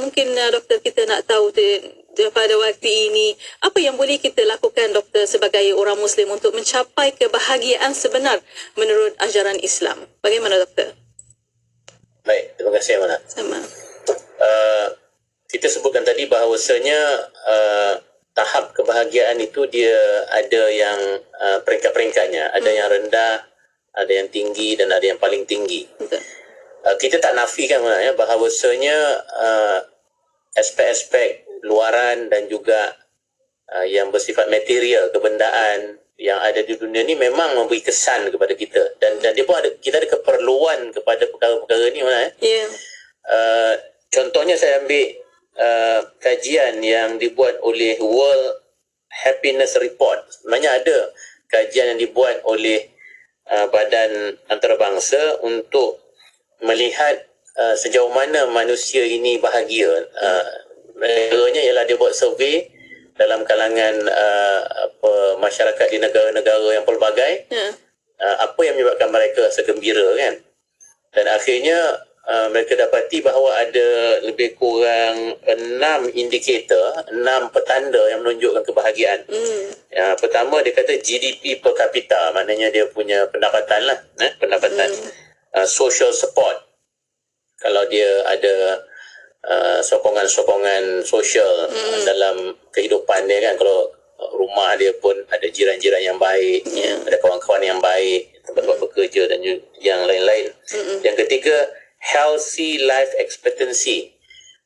mungkin doktor kita nak tahu pada waktu ini, apa yang boleh kita lakukan doktor sebagai orang Muslim untuk mencapai kebahagiaan sebenar menurut ajaran Islam? Bagaimana doktor? Baik, terima kasih Amana. Sama. Kita sebutkan tadi bahawasanya tahap kebahagiaan itu dia ada yang peringkat-peringkatnya. Ada yang rendah, ada yang tinggi dan ada yang paling tinggi. Betul. Kita tak nafikan bahawasanya aspek-aspek luaran dan juga yang bersifat material, kebendaan yang ada di dunia ni memang memberi kesan kepada kita dan dia pun ada, kita ada keperluan kepada perkara-perkara ni Ya. Contohnya saya ambil kajian yang dibuat oleh World Happiness Report. Sebenarnya ada kajian yang dibuat oleh Badan Antarabangsa untuk melihat sejauh mana manusia ini bahagia. Mereka ialah dia buat survey dalam kalangan masyarakat di negara-negara yang pelbagai. Apa yang menyebabkan mereka rasa gembira kan. Dan akhirnya mereka dapati bahawa ada lebih kurang 6 indikator, 6 petanda yang menunjukkan kebahagiaan. Pertama dia kata GDP per capita, maknanya dia punya pendapatan lah, pendapatan. Social support, kalau dia ada sokongan-sokongan sosial dalam kehidupan dia kan, kalau rumah dia pun ada jiran-jiran yang baik, ada kawan-kawan yang baik, tempat bekerja dan yang lain-lain. Yang ketiga, healthy life expectancy,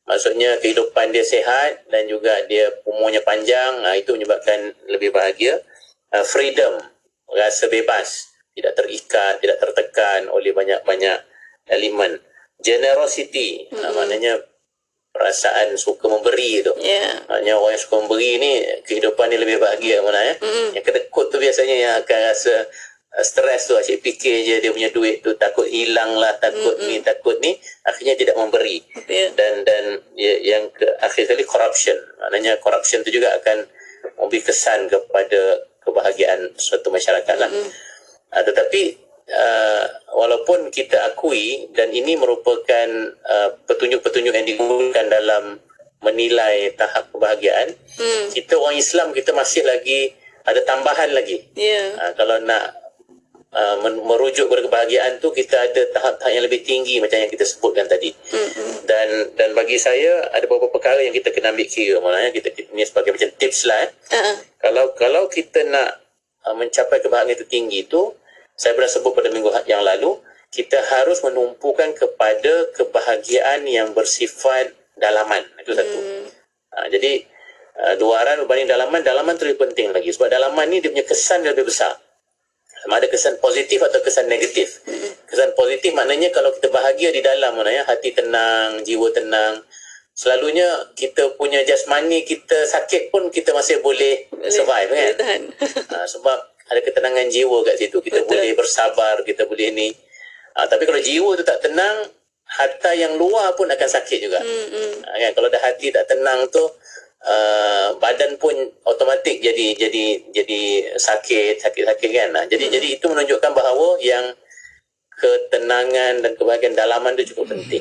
maksudnya kehidupan dia sihat dan juga dia umurnya panjang, itu menyebabkan lebih bahagia. Freedom, rasa bebas, tidak terikat, tidak tertekan oleh banyak-banyak elemen. Generosity, maknanya perasaan suka memberi tu. Hanya orang yang suka memberi ni kehidupan ni lebih bahagia mana Yang kedekut tu biasanya yang akan rasa stres tu, asyik fikir je dia punya duit tu takut hilang lah, takut ni takut ni, akhirnya tidak memberi. Dan yang akhir sekali corruption, maknanya corruption tu juga akan memberi kesan kepada kebahagiaan suatu masyarakat lah. Tetapi walaupun kita akui dan ini merupakan petunjuk-petunjuk yang digunakan dalam menilai tahap kebahagiaan, kita orang Islam kita masih lagi ada tambahan lagi. Kalau nak merujuk kepada kebahagiaan tu, kita ada tahap-tahap yang lebih tinggi macam yang kita sebutkan tadi. Dan bagi saya ada beberapa perkara yang kita kena ambil kira, maknanya kita ni sebagai macam tips lah. Kalau kita nak mencapai kebahagiaan itu tinggi tu, saya pernah sebut pada minggu yang lalu, kita harus menumpukan kepada kebahagiaan yang bersifat dalaman. Itu satu. Jadi luaran berbanding dalaman tu lebih penting lagi. Sebab dalaman ni dia punya kesan dia lebih besar. Sama ada kesan positif atau kesan negatif. kesan positif maknanya kalau kita bahagia di dalam mana ya, hati tenang, jiwa tenang. Selalunya kita punya jasmani kita sakit pun kita masih boleh survive kan. Tahan. Sebab ada ketenangan jiwa kat situ. Kita boleh bersabar, kita boleh ni. Tapi kalau jiwa tu tak tenang, harta yang luar pun akan sakit juga. Kan? Kalau dah hati tak tenang tu, badan pun otomatik jadi sakit kan. Jadi itu menunjukkan bahawa yang ketenangan dan kebahagiaan dalaman tu cukup penting.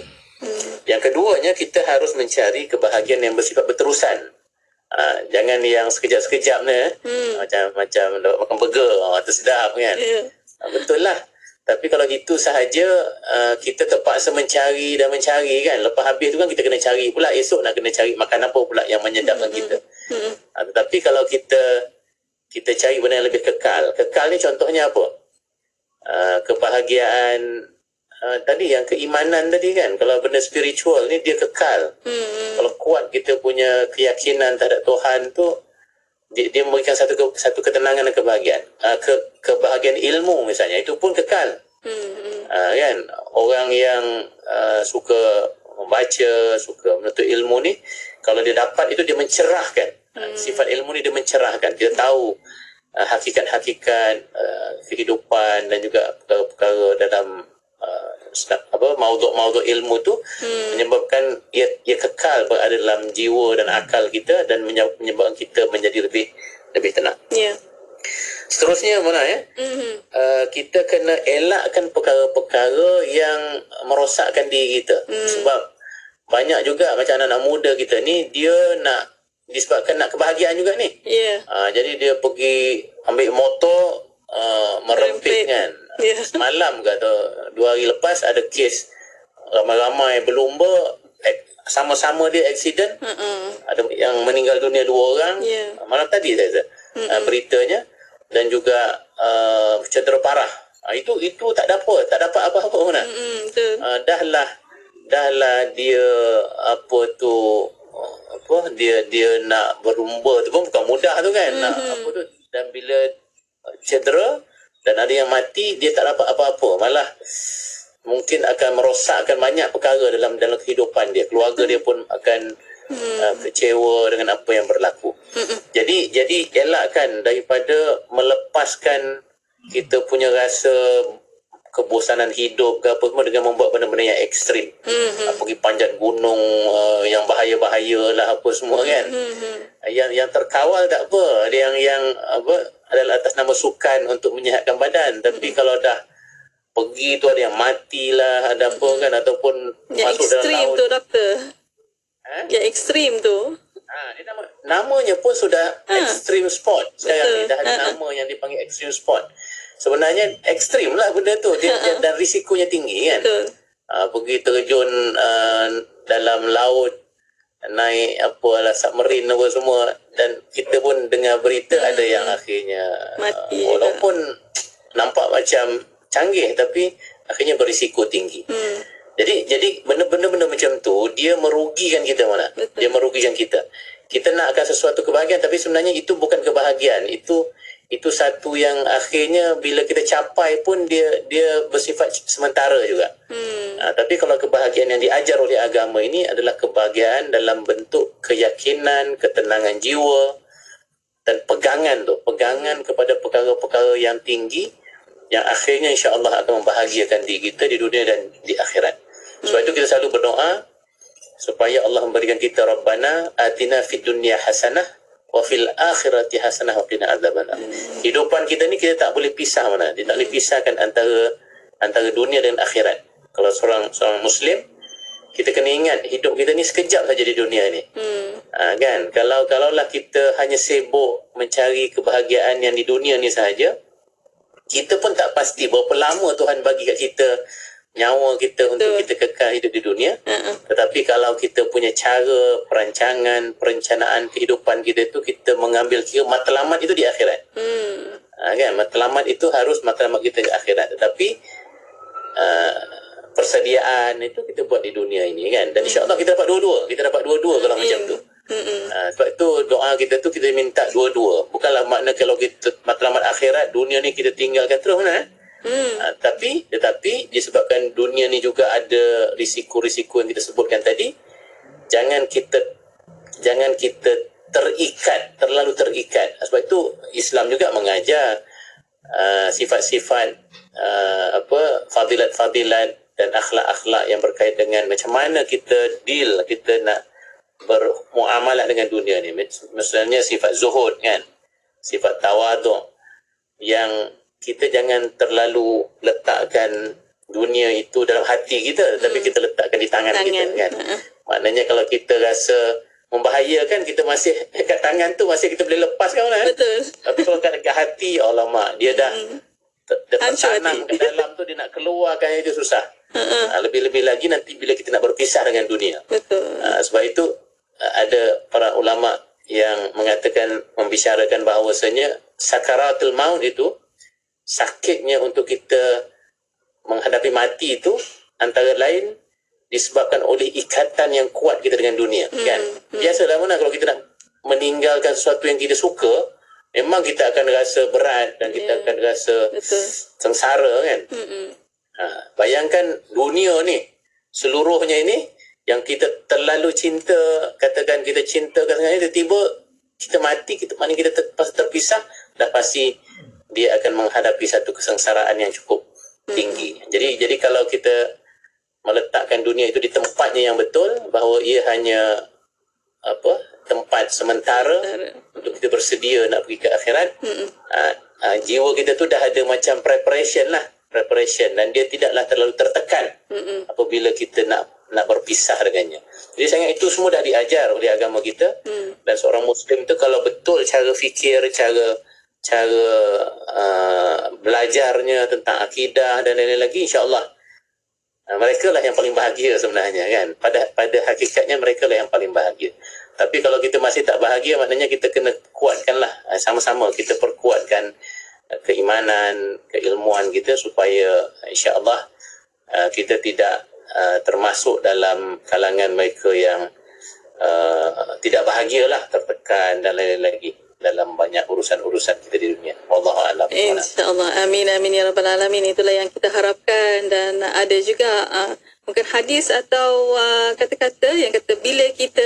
Yang keduanya, kita harus mencari kebahagiaan yang bersifat berterusan. Jangan yang sekejap-sekejap ni, macam makan burger, tu sedap kan. Betul lah. Tapi kalau itu sahaja, kita terpaksa mencari kan. Lepas habis tu kan kita kena cari pula, esok nak kena cari makan apa pula yang menyedapkan kita. Tetapi kalau kita cari benda yang lebih kekal. Kekal ni contohnya apa? Kebahagiaan tadi, yang keimanan tadi kan. Kalau benda spiritual ni dia kekal. Kalau kuat kita punya keyakinan terhadap Tuhan tu, dia memberikan satu ketenangan dan kebahagiaan. Kebahagiaan ilmu misalnya, itu pun kekal. Kan, orang yang suka membaca, suka menuntut ilmu ni, kalau dia dapat itu, dia mencerahkan. Sifat ilmu ni dia mencerahkan. Dia tahu hakikat-hakikat kehidupan dan juga perkara-perkara dalam maudhu' ilmu tu, menyebabkan ia kekal berada dalam jiwa dan akal kita, dan menyebabkan kita menjadi lebih tenang. Seterusnya mana ya? Kita kena elakkan perkara-perkara yang merosakkan diri kita. Sebab banyak juga macam anak-anak muda kita ni, dia disebabkan nak kebahagiaan juga ni. Jadi dia pergi ambil motor, merempit kan. Semalam ke atau 2 hari lepas ada kes ramai-ramai berlumba, sama-sama dia aksiden. Ada yang meninggal dunia 2 orang. Malam tadi saya beritanya, dan juga cedera parah. Itu tak dapat apa-apa pun. Dahlah dia dia nak berlumba tu pun bukan mudah tu kan. Dan bila cedera dan ada yang mati, dia tak dapat apa-apa, malah mungkin akan merosakkan banyak perkara dalam kehidupan dia. Keluarga dia pun akan kecewa dengan apa yang berlaku. Jadi elakkan daripada melepaskan kita punya rasa kebosanan hidup ke apa semua dengan membuat benda-benda yang ekstrim. Pergi panjat gunung yang bahaya-bahaya lah apa semua kan. Yang terkawal tak apa. Ada yang adalah atas nama sukan untuk menyihatkan badan. Tapi kalau dah pergi tu, ada yang matilah, ada apa kan, ataupun yang masuk dalam laut. Yang ekstrim tu doktor. Yang ekstrim tu. Namanya pun sudah extreme sport. Sekarang ni dah ada nama yang dipanggil extreme sport. Sebenarnya ekstrim lah benda tu. Dia dan risikonya tinggi kan. Pergi terjun dalam laut, naik submarine apa semua, dan kita pun dengar berita ada yang akhirnya mati. Walaupun nampak macam canggih, tapi akhirnya berisiko tinggi. Jadi benda-benda macam tu dia merugikan kita mana? Dia merugikan kita. Kita nakkan sesuatu kebahagiaan, tapi sebenarnya itu bukan kebahagiaan. Itu satu yang akhirnya bila kita capai pun dia bersifat sementara juga. Tapi kalau kebahagiaan yang diajar oleh agama ini adalah kebahagiaan dalam bentuk keyakinan, ketenangan jiwa, dan pegangan kepada perkara-perkara yang tinggi, yang akhirnya insya-Allah akan membahagiakan diri kita di dunia dan di akhirat. Sebab itu kita selalu berdoa supaya Allah memberikan kita, Rabbana atina fid dunya hasanah wa fil akhirati hasanah wa qina adzabannar. Kehidupan kita ni kita tak boleh pisah mana. Dia tak boleh pisahkan antara dunia dan akhirat. Kalau seorang muslim, kita kena ingat hidup kita ni sekejap saja di dunia ni. Kan? Kalaulah kita hanya sibuk mencari kebahagiaan yang di dunia ni sahaja, kita pun tak pasti berapa lama Tuhan bagi kat kita nyawa kita untuk kita kekal hidup di dunia. Tetapi kalau kita punya cara perencanaan kehidupan kita tu, kita mengambil kira matlamat itu di akhirat. Kan, matlamat itu harus matlamat kita di akhirat. Tetapi persediaan itu kita buat di dunia ini kan. Dan insya-Allah kita dapat dua-dua kalau macam tu. Sebab itu doa kita tu kita minta dua-dua. Bukanlah makna kalau kita matlamat akhirat, dunia ni kita tinggalkan terus Tetapi disebabkan dunia ni juga ada risiko-risiko yang kita sebutkan tadi, jangan kita terlalu terikat. Sebab itu Islam juga mengajar sifat-sifat fadilat-fadilat dan akhlak-akhlak yang berkait dengan macam mana kita nak bermuamalah dengan dunia ni. Misalnya sifat zuhud kan, sifat tawaduk, yang kita jangan terlalu letakkan dunia itu dalam hati kita, tapi kita letakkan di tangan kita kan. Maknanya kalau kita rasa membahayakan, kita masih kat tangan tu masih kita boleh lepas kan. Betul. Tapi kalau kat hati, alamak, dia dah tertanam kat dalam tu, dia nak keluarkan itu susah. Lebih-lebih lagi nanti bila kita nak berpisah dengan dunia. Betul. Sebab itu ada para ulama yang mengatakan, membicarakan bahawasanya sakaratul maut itu, sakitnya untuk kita menghadapi mati itu antara lain disebabkan oleh ikatan yang kuat kita dengan dunia kan. Biasalah mana kalau kita nak meninggalkan sesuatu yang kita suka, memang kita akan rasa berat dan kita akan rasa sengsara kan. Bayangkan dunia ni seluruhnya ini yang kita terlalu cinta, katakan kita cintakan sangat, tiba-tiba kita mati, maknanya kita terpisah, dah pasti dia akan menghadapi satu kesengsaraan yang cukup tinggi. Jadi kalau kita meletakkan dunia itu di tempatnya yang betul, bahawa ia hanya tempat sementara untuk kita bersedia nak pergi ke akhirat, jiwa kita tu dah ada macam preparation, dan dia tidaklah terlalu tertekan apabila kita nak berpisah dengannya. Jadi sangat itu semua dah diajar oleh agama kita. Dan seorang Muslim tu kalau betul cara fikir, cara belajarnya tentang akidah dan lain-lain lagi, insya-Allah mereka lah yang paling bahagia sebenarnya kan. Pada hakikatnya mereka lah yang paling bahagia. Tapi kalau kita masih tak bahagia, maknanya kita kena kuatkanlah, sama-sama kita perkuatkan keimanan, keilmuan kita, supaya insya-Allah kita tidak termasuk dalam kalangan mereka yang tidak bahagialah, tertekan dan lain-lain lagi dalam banyak urusan-urusan kita di dunia. Wallahu a'lam. InsyaAllah. Amin amin ya rabbal alamin. Itulah yang kita harapkan. Dan ada juga mungkin hadis atau kata-kata yang kata bila kita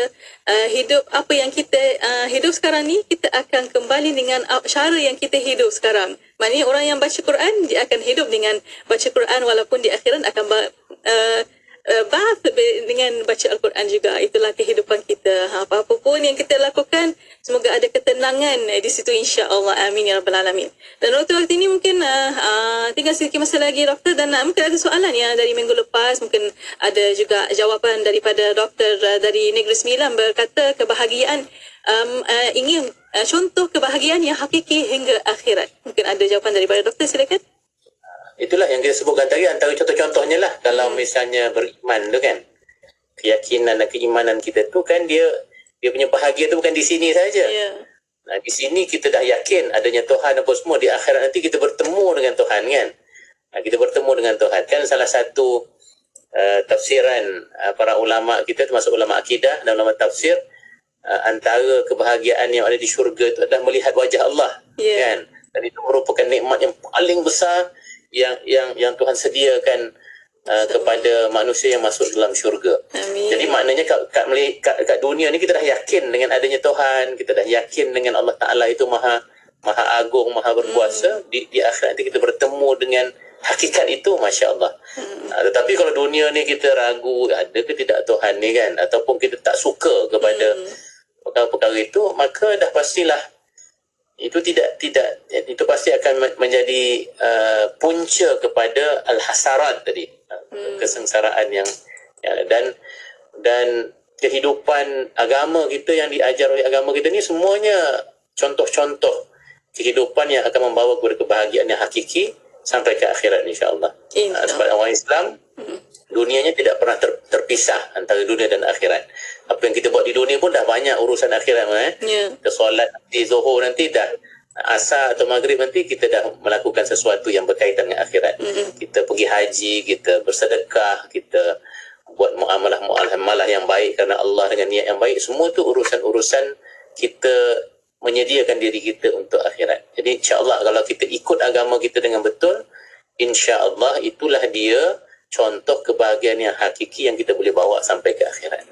hidup apa yang kita hidup sekarang ni, kita akan kembali dengan cara yang kita hidup sekarang. Maknanya orang yang baca Quran, dia akan hidup dengan baca Quran, walaupun di akhirat akan dengan baca Al-Quran juga. Itulah kehidupan kita. Apa-apa pun yang kita lakukan, semoga ada ketenangan di situ, insya-Allah. Amin ya rabbal alamin. Dan waktu ini mungkin tinggal sedikit masa lagi, doktor, dan mungkin ada soalan ya dari minggu lepas, mungkin ada juga jawapan daripada doktor dari Negeri Sembilan, berkata kebahagiaan ingin contoh kebahagiaan yang hakiki hingga akhirat. Mungkin ada jawapan daripada doktor, silakan. Itulah yang kita sebutkan tadi, antara contoh-contohnya lah. Kalau misalnya beriman tu kan, keyakinan dan keimanan kita tu kan, dia punya bahagia tu bukan di sini saja. Nah, di sini kita dah yakin adanya Tuhan apa semua. Di akhirat nanti kita bertemu dengan Tuhan kan. Kita bertemu dengan Tuhan kan. Salah satu tafsiran para ulama kita, termasuk ulama akidah dan ulama tafsir, antara kebahagiaan yang ada di syurga itu adalah melihat wajah Allah kan. Dan itu merupakan nikmat yang paling besar yang Tuhan sediakan kepada manusia yang masuk dalam syurga. Amin. Jadi maknanya kat dunia ni kita dah yakin dengan adanya Tuhan, kita dah yakin dengan Allah Ta'ala itu maha agung, maha berkuasa. Di akhirat nanti kita bertemu dengan hakikat itu, Masya Allah. Tetapi kalau dunia ni kita ragu, ada ke tidak Tuhan ni kan, ataupun kita tak suka kepada perkara-perkara itu, maka dah pastilah itu itu pasti akan menjadi punca kepada al-hasarat tadi, kesengsaraan yang dan kehidupan agama kita yang diajar oleh agama kita ni semuanya contoh-contoh kehidupan yang akan membawa kepada kebahagiaan yang hakiki sampai ke akhirat, insya-Allah. Sebab orang Islam dunianya tidak pernah terpisah antara dunia dan akhirat. Apa yang kita buat di dunia pun dah banyak urusan akhirat. Kita solat nanti, zuhur nanti, dah asar atau maghrib nanti, kita dah melakukan sesuatu yang berkaitan dengan akhirat. Kita pergi haji, kita bersedekah, kita buat muamalah yang baik kerana Allah dengan niat yang baik. Semua tu urusan-urusan kita menyediakan diri kita untuk akhirat. Jadi insya-Allah kalau kita ikut agama kita dengan betul, insya-Allah itulah dia contoh kebahagiaan yang hakiki yang kita boleh bawa sampai ke akhirat.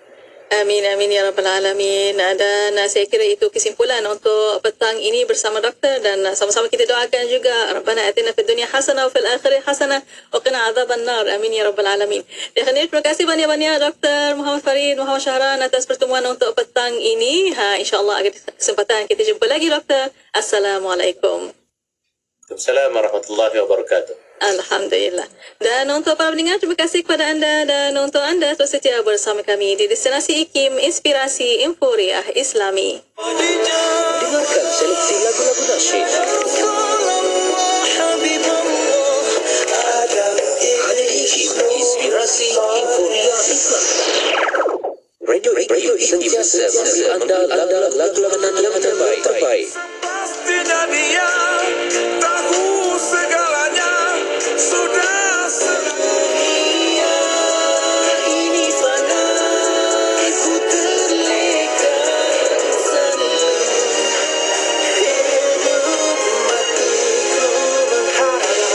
Amin, amin ya rabbal alamin. Dan saya kira itu kesimpulan untuk petang ini bersama doktor, dan sama-sama kita doakan juga Rabbana atina fid dunya hasanah wa fil akhirati hasanah wa qina adzabannar. Amin ya rabbal alamin. Dan terima kasih banyak-banyak Dr. Muhammad Farid, Muhammad Syahran atas pertemuan untuk petang ini. Insya-Allah ada kesempatan kita jumpa lagi doktor. Assalamualaikum. Assalamualaikum warahmatullahi wabarakatuh. Alhamdulillah. Dan untuk para pendengar, terima kasih kepada anda, dan untuk anda terus setia bersama kami di Destinasi IKIM Inspirasi Inforiah Islami. Dengarkan seleksi lagu-lagu nasyid. Hanya di IKIM Inspirasi Inforiah Islami. Radio IKIM sentiasa memberi anda lagu-lagu yang terbaik. Pastinya dia tahu segalanya, sudah sedunia ini fana, ku terleka sana, hidup matiku mengharap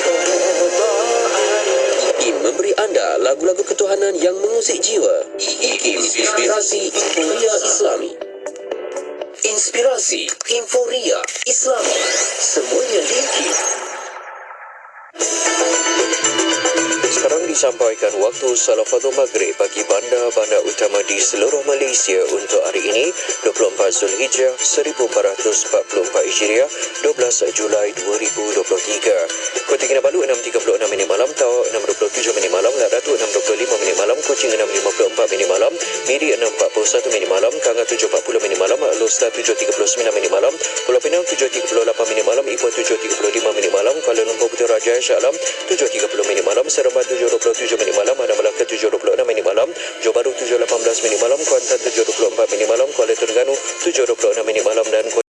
keredaan. IKIM memberi anda lagu-lagu ketuhanan yang mengusik jiwa. IKIM Inspirasi Inforiah Islami. Inspirasi Inforiah Islami. Semuanya di IKIM. Sekarang disampaikan waktu Salafatul Maghrib bagi bandar-bandar utama di seluruh Malaysia untuk hari ini 24 Zulhijjah 1444 Hijriah 12 Julai 2023. Kota Kinabalu 6.36 minit malam, Tawau 6.27 minit malam, Ladatu 6.25 minit malam, Kuching 6.54 minit malam, Miri 6.41 minit malam, Kanga 7.40 minit malam, Losta 7.39 minit malam, Pulau Pinang 7.38 minit malam, Ipoh 7.35 minit malam, Kuala Lumpur Putrajaya Shah Alam 7.30 minit malam, Seremban 7.27 minit malam, Madam Melaka 7.26 minit malam, Johor Bahru 7.18 minit malam, Kuantan 7.24 minit malam, Kuala Terengganu 7.26 minit malam, dan